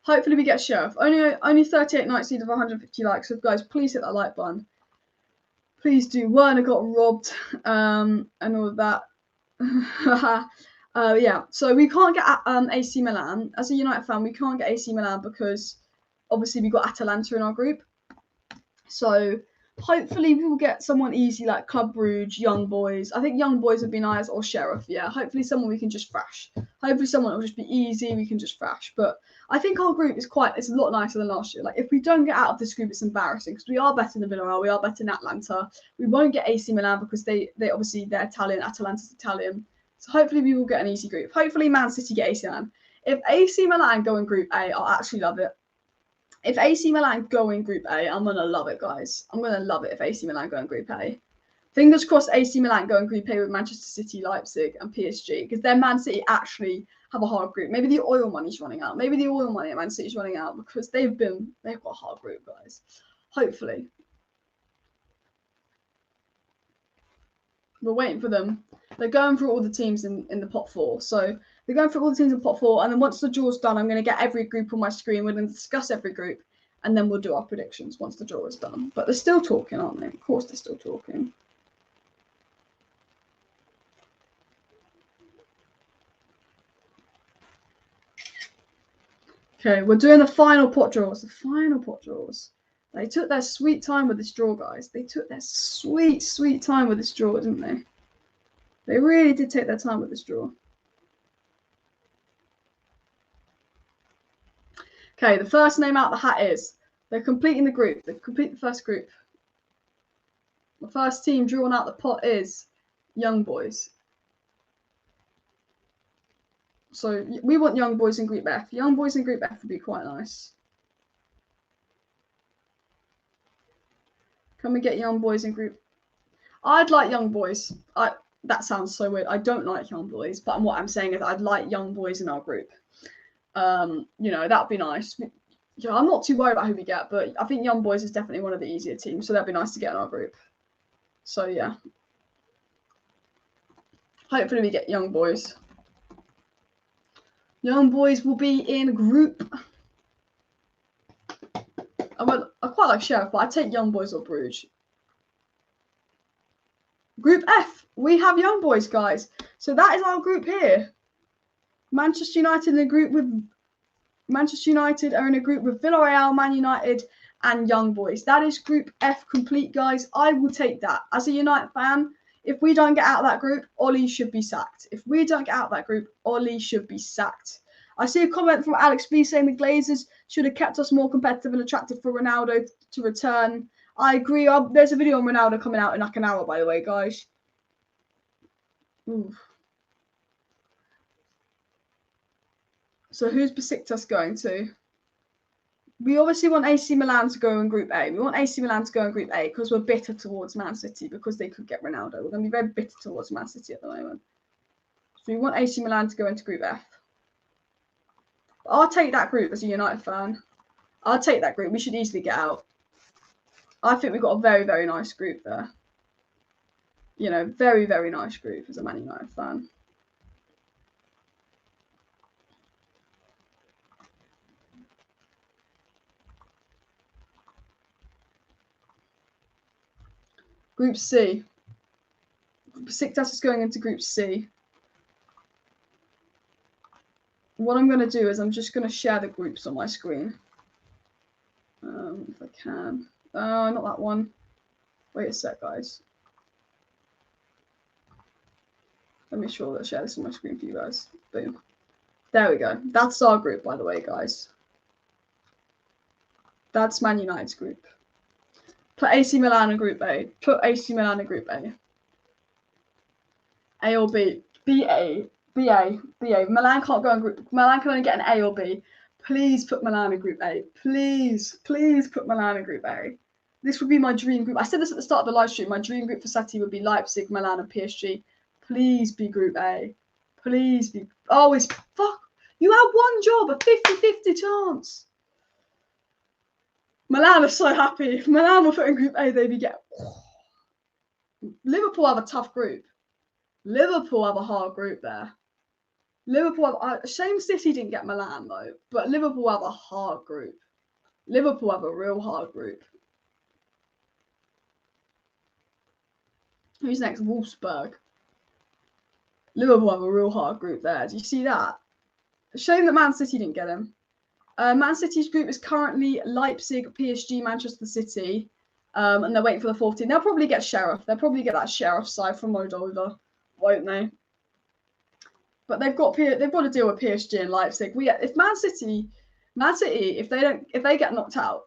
Hopefully, we get Sheriff. Only 38 nights need of 150 likes. So guys, please hit that like button. Please do. Werner got robbed, and all of that. Yeah. So we can't get AC Milan. As a United fan, we can't get AC Milan because obviously we got Atalanta in our group. So hopefully we will get someone easy like Club Brugge, Young Boys. I think Young Boys would be nice, or Sheriff. Yeah, hopefully someone we can just thrash. Hopefully someone will just be easy. We can just thrash. But I think our group is it's a lot nicer than last year. Like if we don't get out of this group, it's embarrassing because we are better than Villarreal. We are better than Atlanta. We won't get AC Milan because they obviously they're Italian. Atalanta's Italian. So hopefully we will get an easy group. Hopefully Man City get AC Milan. If AC Milan go in Group A, I'll actually love it. If AC Milan go in Group A, I'm going to love it, guys. I'm going to love it if AC Milan go in Group A. Fingers crossed AC Milan go in Group A with Manchester City, Leipzig, and PSG, because then Man City actually have a hard group. Maybe the oil money's running out. Maybe the oil money at Man City's running out because they've got a hard group, guys. Hopefully. We're waiting for them. They're going through all the teams in the pot four. So they're going through all the teams in pot four. And then once the draw's done, I'm going to get every group on my screen. We're going to discuss every group. And then we'll do our predictions once the draw is done. But they're still talking, aren't they? Of course they're still talking. Okay, we're doing the final pot draws. The final pot draws. They took their sweet time with this draw, guys. They took their sweet, sweet time with this draw, didn't they? They really did take their time with this draw. Okay, the first name out the hat is, they're completing the group. They complete the first group. The first team drawn out the pot is Young Boys. So we want Young Boys in Group F. Young Boys in Group F would be quite nice. Can we get Young Boys in Group? I'd like Young Boys. That sounds so weird. I don't like Young Boys, but what I'm saying is I'd like Young Boys in our group. You know, that'd be nice. Yeah, I'm not too worried about who we get, but I think Young Boys is definitely one of the easier teams, so that'd be nice to get in our group. So yeah. Hopefully we get Young Boys. Young Boys will be in Group. I quite like Sheriff, but I'd take Young Boys or Bruges. Group F, we have Young Boys, guys. So that is our group here. Manchester United in a group with Manchester United are in a group with Villarreal, Man United, and Young Boys. That is Group F complete, guys. I will take that. As a United fan, if we don't get out of that group, Ollie should be sacked. If we don't get out of that group, Ollie should be sacked. I see a comment from Alex B saying the Glazers should have kept us more competitive and attractive for Ronaldo to return. I agree. There's a video on Ronaldo coming out in like an hour, by the way, guys. Ooh. So who's Besiktas going to? We obviously want AC Milan to go in Group A. We want AC Milan to go in Group A because we're bitter towards Man City because they could get Ronaldo. We're going to be very bitter towards Man City at the moment. So we want AC Milan to go into Group F. I'll take that group as a United fan. I'll take that group. We should easily get out. I think we've got a very, very nice group there. You know, very, very nice group as a Man United fan. Group C. Besiktas is going into Group C. What I'm going to do is I'm just going to share the groups on my screen. If I can. Not that one. Wait a sec, guys. Let me share this on my screen for you guys. Boom. There we go. That's our group, by the way, guys. That's Man United's group. Put AC Milan in Group A. Put AC Milan in Group A. A or B. B. Milan can't go in Group. Milan can only get an A or B. Please put Milan in Group A. Please put Milan in Group A. This would be my dream group. I said this at the start of the live stream. My dream group for Saturday would be Leipzig, Milan, and PSG. Please be Group A. Please be. Oh, it's fuck. You have one job, a 50-50 chance. Milan are so happy. If Milan were put in Group A, they'd be get. Liverpool have a tough group. Liverpool have a hard group there. Liverpool have. Shame City didn't get Milan though, but Liverpool have a hard group. Liverpool have a real hard group. Who's next? Wolfsburg. Liverpool have a real hard group there. Do you see that? Shame that Man City didn't get him. Man City's group is currently Leipzig, PSG, Manchester City, and they're waiting for the 14. They'll probably get Sheriff. They'll probably get that Sheriff side from Moldova, won't they? But they've got to deal with PSG and Leipzig. If Man City, if they get knocked out,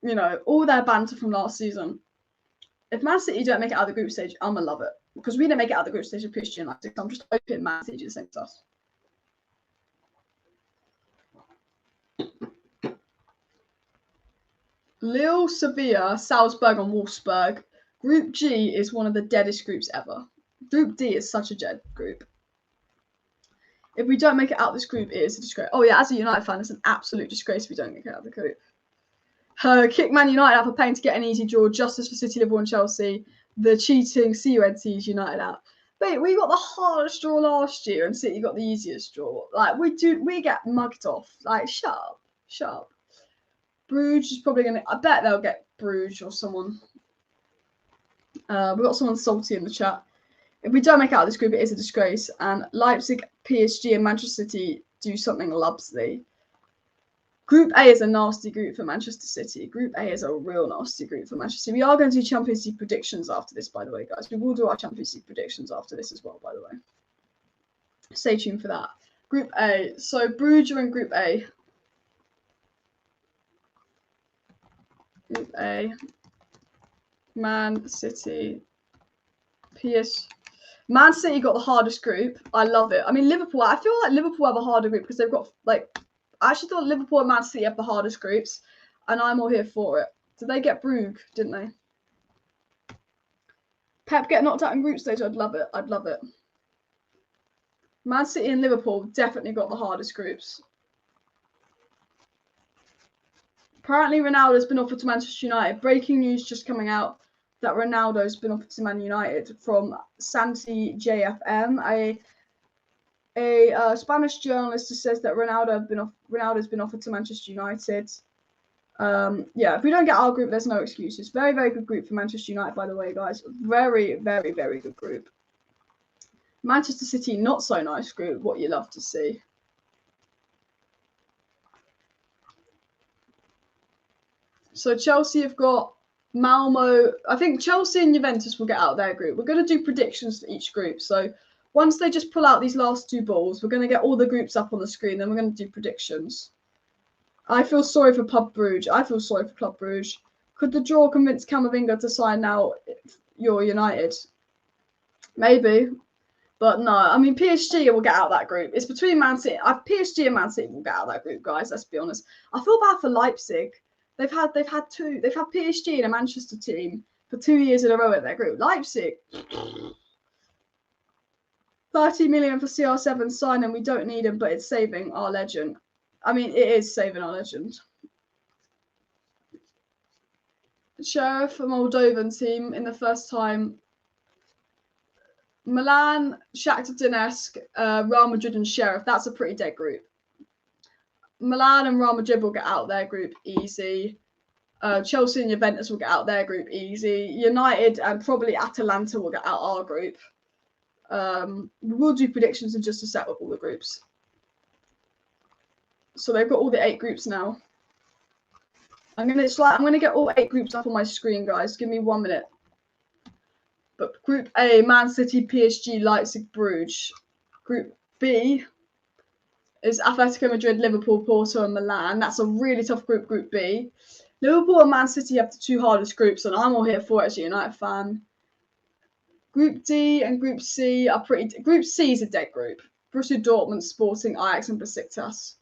you know, all their banter from last season. If Man City don't make it out of the group stage, I'm gonna love it because we didn't make it out of the group stage of PSG and Leipzig. I'm just hoping Man City just thinks us. Lille, Sevilla, Salzburg, and Wolfsburg. Group G is one of the deadest groups ever. Group D is such a dead group. If we don't make it out of this group, it is a disgrace. Oh yeah, as a United fan, it's an absolute disgrace if we don't make it out of the group. Kick Man United out for paying to get an easy draw. Justice for City, Liverpool, and Chelsea. The cheating CUNTs United out. Mate, we got the hardest draw last year, and City got the easiest draw. Like we get mugged off. Like shut up. Bruges is probably gonna. I bet they'll get Bruges or someone. We've got someone salty in the chat. If we don't make out of this group, it is a disgrace. And Leipzig, PSG, and Manchester City do something lovely. Group A is a nasty group for Manchester City. Group A is a real nasty group for Manchester City. We are going to do Champions League predictions after this, by the way, guys. We will do our Champions League predictions after this as well, by the way. Stay tuned for that. Group A. So Bruges are in Group A. Group A. Man City. Man City got the hardest group. I love it. I mean, Liverpool. I feel like Liverpool have a harder group because they've got like. I actually thought Liverpool and Man City have the hardest groups, and I'm all here for it. Did they get Brugge, didn't they? Pep get knocked out in group stage. I'd love it. Man City and Liverpool definitely got the hardest groups. Apparently, Ronaldo's been offered to Manchester United. Breaking news just coming out that Ronaldo's been offered to Man United from Santi JFM, a Spanish journalist who says that Ronaldo's been offered to Manchester United. Yeah, if we don't get our group, there's no excuses. Very, very good group for Manchester United, by the way, guys. Very, very, very good group. Manchester City, not so nice group. What you love to see. So Chelsea have got Malmo. I think Chelsea and Juventus will get out of their group. We're going to do predictions for each group. So once they just pull out these last two balls, we're going to get all the groups up on the screen. Then we're going to do predictions. I feel sorry for Club Brugge. Could the draw convince Camavinga to sign now? You're United. Maybe. But no, I mean PSG will get out of that group. It's between Man City. PSG and Man City will get out of that group, guys. Let's be honest. I feel bad for Leipzig. They've had PSG and a Manchester team for 2 years in a row at their group. Leipzig, 30 million for CR7 signing. We don't need him, but it's saving our legend. I mean, it is saving our legend. Sheriff, a Moldovan team in the first time. Milan, Shakhtar Donetsk, Real Madrid and Sheriff. That's a pretty dead group. Milan and Real Madrid will get out of their group easy. Chelsea and Juventus will get out of their group easy. United and probably Atalanta will get out of our group. We'll do predictions in just a sec with all the groups. So they've got all the 8 groups now. I'm gonna get all 8 groups up on my screen, guys. Give me 1 minute. But Group A, Man City, PSG, Leipzig, Bruges. Group B is Atletico Madrid, Liverpool, Porto, and Milan. That's a really tough group, Group B. Liverpool and Man City have the 2 hardest groups, and I'm all here for it as a United fan. Group D and Group C are pretty... Group C is a dead group. Borussia Dortmund, Sporting, Ajax, and Besiktas.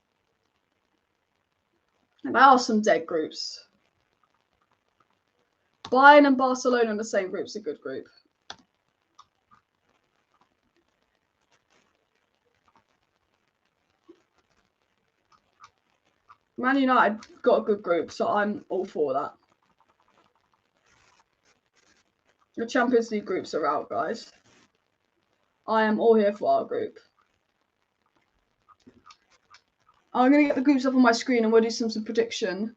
And there are some dead groups. Bayern and Barcelona in the same group is a good group. Man United got a good group, so I'm all for that. The Champions League groups are out, guys. I am all here for our group. I'm going to get the groups up on my screen and we'll do some prediction.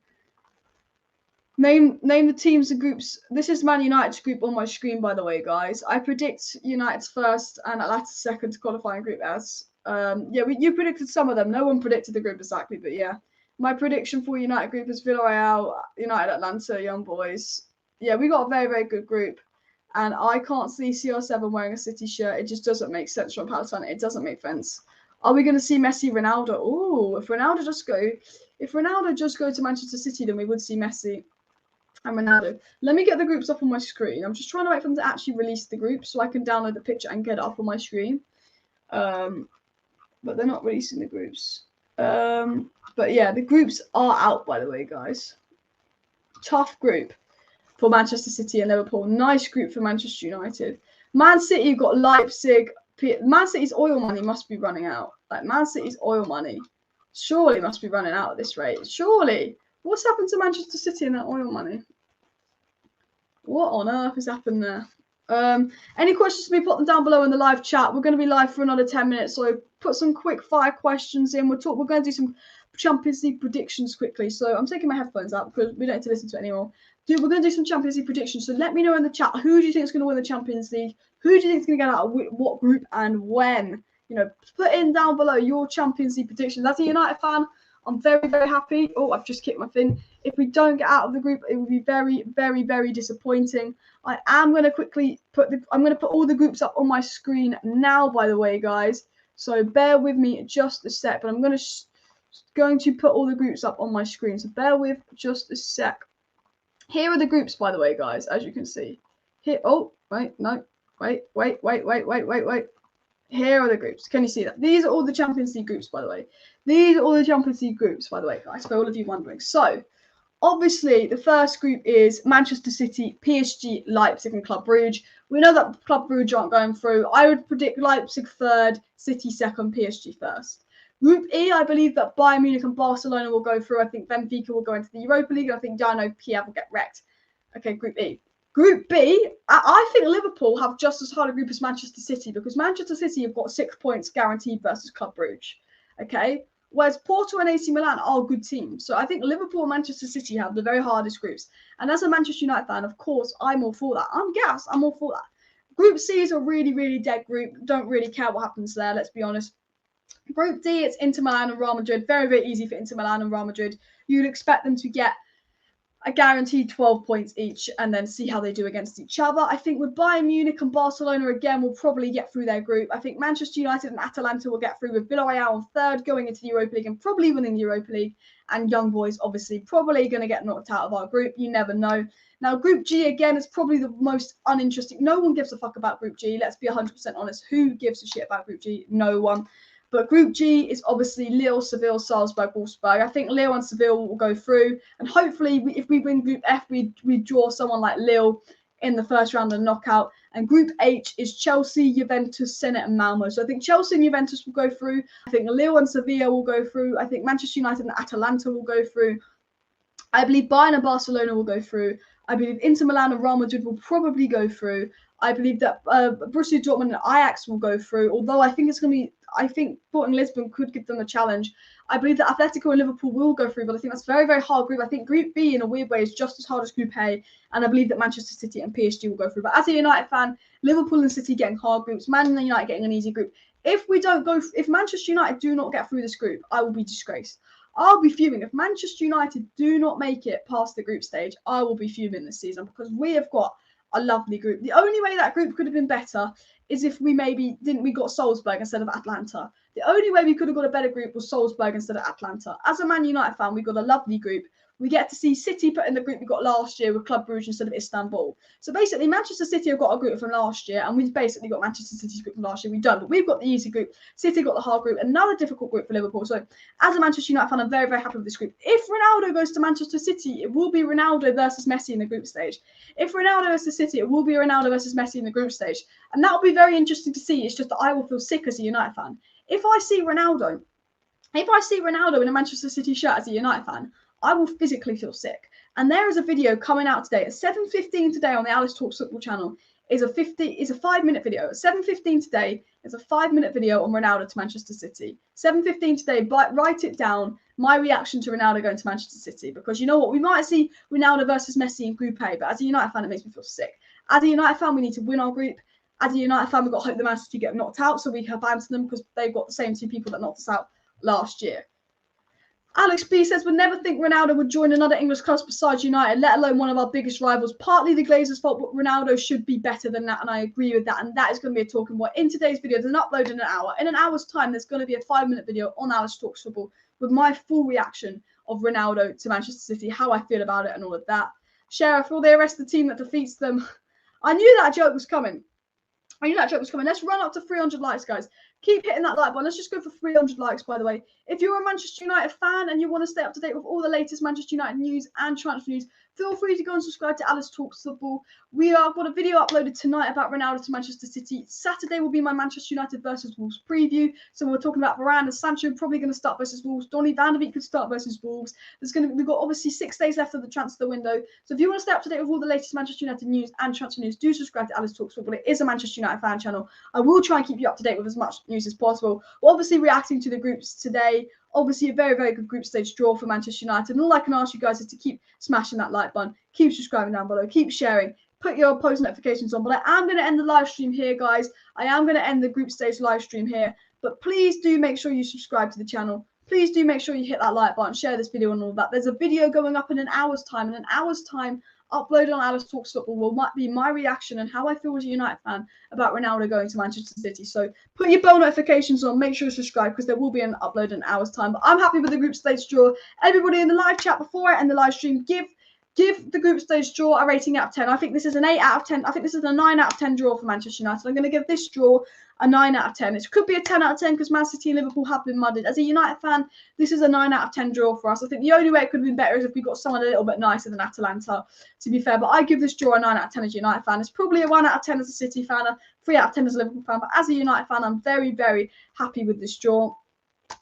Name the teams and groups. This is Man United's group on my screen, by the way, guys. I predict United's first and Atletico's second to qualify in Group S. You predicted some of them. No one predicted the group exactly, but yeah. My prediction for United group is Villarreal, United Atlanta, Young Boys. Yeah, we got a very, very good group. And I can't see CR7 wearing a City shirt. It just doesn't make sense from Palestine. It doesn't make sense. Are we going to see Messi, Ronaldo? Oh, if Ronaldo just go to Manchester City, then we would see Messi and Ronaldo. Let me get the groups up on my screen. I'm just trying to wait for them to actually release the group so I can download the picture and get it up on my screen. But they're not releasing the groups. But yeah, the groups are out, by the way, guys. Tough group for Manchester City and Liverpool. Nice group for Manchester United. Man City, you've got Leipzig. Man City's oil money must be running out. Like, Man City's oil money surely must be running out at this rate. Surely. What's happened to Manchester City and that oil money? What on earth has happened there? Any questions to me, put them down below in the live chat. We're going to be live for another 10 minutes, so put some quick fire questions in. We're going to do some Champions League predictions quickly. So I'm taking my headphones out because we don't need to listen to it anymore. We're going to do some Champions League predictions. So let me know in the chat, who do you think is going to win the Champions League? Who do you think is going to get out of what group and when? You know, put in down below your Champions League predictions. As a United fan, I'm very, very happy. Oh, I've just kicked my fin. If we don't get out of the group, it would be very, very, very disappointing. I am going to quickly put all the groups up on my screen now, by the way, guys. So bear with me just a sec. But I'm going to put all the groups up on my screen. So bear with just a sec. Here are the groups, by the way, guys, as you can see. Here. Oh, wait, no. Wait. Here are the groups. Can you see that? These are all the Champions League groups, by the way. These are all the Champions League groups, by the way, guys, for all of you wondering. So, obviously, the first group is Manchester City, PSG, Leipzig, and Club Brugge. We know that Club Brugge aren't going through. I would predict Leipzig third, City second, PSG first. Group E, I believe that Bayern Munich and Barcelona will go through. I think Benfica will go into the Europa League. And I think Dino Kiev will get wrecked. Okay, Group E. Group B, I think Liverpool have just as hard a group as Manchester City because Manchester City have got 6 points guaranteed versus Club Brugge. Okay? Whereas Porto and AC Milan are good teams. So I think Liverpool and Manchester City have the very hardest groups. And as a Manchester United fan, of course, I'm all for that. I'm gassed. I'm all for that. Group C is a really, really dead group. Don't really care what happens there, let's be honest. Group D, it's Inter Milan and Real Madrid. Very, very easy for Inter Milan and Real Madrid. You'd expect them to get I guarantee 12 points each and then see how they do against each other. I think with Bayern Munich and Barcelona again will probably get through their group. I think Manchester United and Atalanta will get through, with Villarreal on third going into the Europa League and probably winning the Europa League. And Young Boys obviously probably going to get knocked out of our group. You never know. Now, Group G, again, is probably the most uninteresting. No one gives a fuck about Group G. Let's be 100% honest. Who gives a shit about Group G? No one. But Group G is obviously Lille, Seville, Salzburg, Wolfsburg. I think Lille and Seville will go through. And hopefully, if we win Group F, we draw someone like Lille in the first round of the knockout. And Group H is Chelsea, Juventus, Zenit, and Malmo. So I think Chelsea and Juventus will go through. I think Lille and Sevilla will go through. I think Manchester United and Atalanta will go through. I believe Bayern and Barcelona will go through. I believe Inter Milan and Real Madrid will probably go through. I believe that Borussia Dortmund and Ajax will go through, although I think it's going to be, I think Sporting Lisbon could give them a challenge. I believe that Atletico and Liverpool will go through, but I think that's a very, very hard group. I think Group B, in a weird way, is just as hard as Group A, and I believe that Manchester City and PSG will go through. But as a United fan, Liverpool and City getting hard groups, Man United getting an easy group. If Manchester United do not get through this group, I will be disgraced. I'll be fuming. If Manchester United do not make it past the group stage, I will be fuming this season, because we have got a lovely group. The only way that group could have been better is if we got Salzburg instead of Atlanta. The only way we could have got a better group was Salzburg instead of Atlanta. As a Man United fan, we got a lovely group. We get to see City put in the group we got last year with Club Brugge instead of Istanbul. So basically, Manchester City have got a group from last year, and we've basically got Manchester City's group from last year. We don't, but we've got the easy group. City got the hard group, another difficult group for Liverpool. So as a Manchester United fan, I'm very, very happy with this group. If Ronaldo goes to Manchester City, it will be Ronaldo versus Messi in the group stage. If Ronaldo goes to City, it will be Ronaldo versus Messi in the group stage. And that will be very interesting to see. It's just that I will feel sick as a United fan. If I see Ronaldo in a Manchester City shirt as a United fan, I will physically feel sick. And there is a video coming out today at 7:15 today on the Alice Talks Football channel. Is a 5-minute video. At 7:15 today is a 5-minute video on Ronaldo to Manchester City. 7:15 today, but write it down. My reaction to Ronaldo going to Manchester City, because you know what, we might see Ronaldo versus Messi in Group A, but as a United fan, it makes me feel sick. As a United fan, we need to win our group. As a United fan, we've got to hope the Man City get knocked out so we can advance them, because they've got the same two people that knocked us out last year. Alex B says, would never think Ronaldo would join another English club besides United, let alone one of our biggest rivals. Partly the Glazers' fault, but Ronaldo should be better than that, and I agree with that. And that is going to be a talking point. In today's video, there's an upload in an hour. In an hour's time, there's going to be a 5-minute video on Alice Talks Football with my full reaction of Ronaldo to Manchester City, how I feel about it and all of that. Sheriff, will they arrest the team that defeats them? I knew that joke was coming. Let's run up to 300 likes, guys. Keep hitting that like button. Let's just go for 300 likes, by the way. If you're a Manchester United fan and you want to stay up to date with all the latest Manchester United news and transfer news, feel free to go and subscribe to Alice Talks Football. We have got a video uploaded tonight about Ronaldo to Manchester City. Saturday will be my Manchester United versus Wolves preview. So we're talking about Varane and Sancho probably going to start versus Wolves. Donny van de Beek could start versus Wolves. We've got obviously 6 days left of the transfer window. So if you want to stay up to date with all the latest Manchester United news and transfer news, do subscribe to Alice Talks Football. It is a Manchester United fan channel. I will try and keep you up to date with as much news as possible. We're obviously reacting to the groups today. Obviously, a very, very good group stage draw for Manchester United. And all I can ask you guys is to keep smashing that like button, keep subscribing down below, keep sharing, put your post notifications on. But I am going to end the live stream here, guys. I am going to end the group stage live stream here. But please do make sure you subscribe to the channel. Please do make sure you hit that like button, share this video and all that. There's a video going up in an hour's time. In an hour's time, uploaded on Alice Talks Football will be my reaction and how I feel as a United fan about Ronaldo going to Manchester City. So put your bell notifications on, make sure you subscribe, because there will be an upload in an hour's time. But I'm happy with the group stage draw. Everybody in the live chat before I end the live stream, give the group stage draw a rating out of 10. I think this is an 8 out of 10. I think this is a 9 out of 10 draw for Manchester United. I'm going to give this draw a 9 out of 10. It could be a 10 out of 10 because Man City and Liverpool have been mudded. As a United fan, this is a 9 out of 10 draw for us. I think the only way it could have been better is if we got someone a little bit nicer than Atalanta, to be fair. But I give this draw a 9 out of 10 as a United fan. It's probably a 1 out of 10 as a City fan, a 3 out of 10 as a Liverpool fan. But as a United fan, I'm very, very happy with this draw.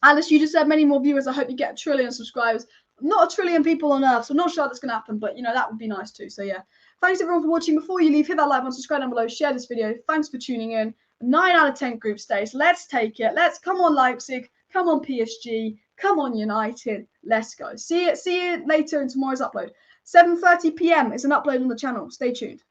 Alice, you just said many more viewers. I hope you get 1 trillion subscribers. Not 1 trillion people on Earth, so I'm not sure that's going to happen. But, you know, that would be nice too. So, yeah. Thanks, everyone, for watching. Before you leave, hit that like button, subscribe down below, share this video. Thanks for tuning in. 9 out of 10 group stage. Let's take it. Let's come on, Leipzig. Come on, PSG. Come on, United. Let's go. See you later in tomorrow's upload. 7:30 p.m. is an upload on the channel. Stay tuned.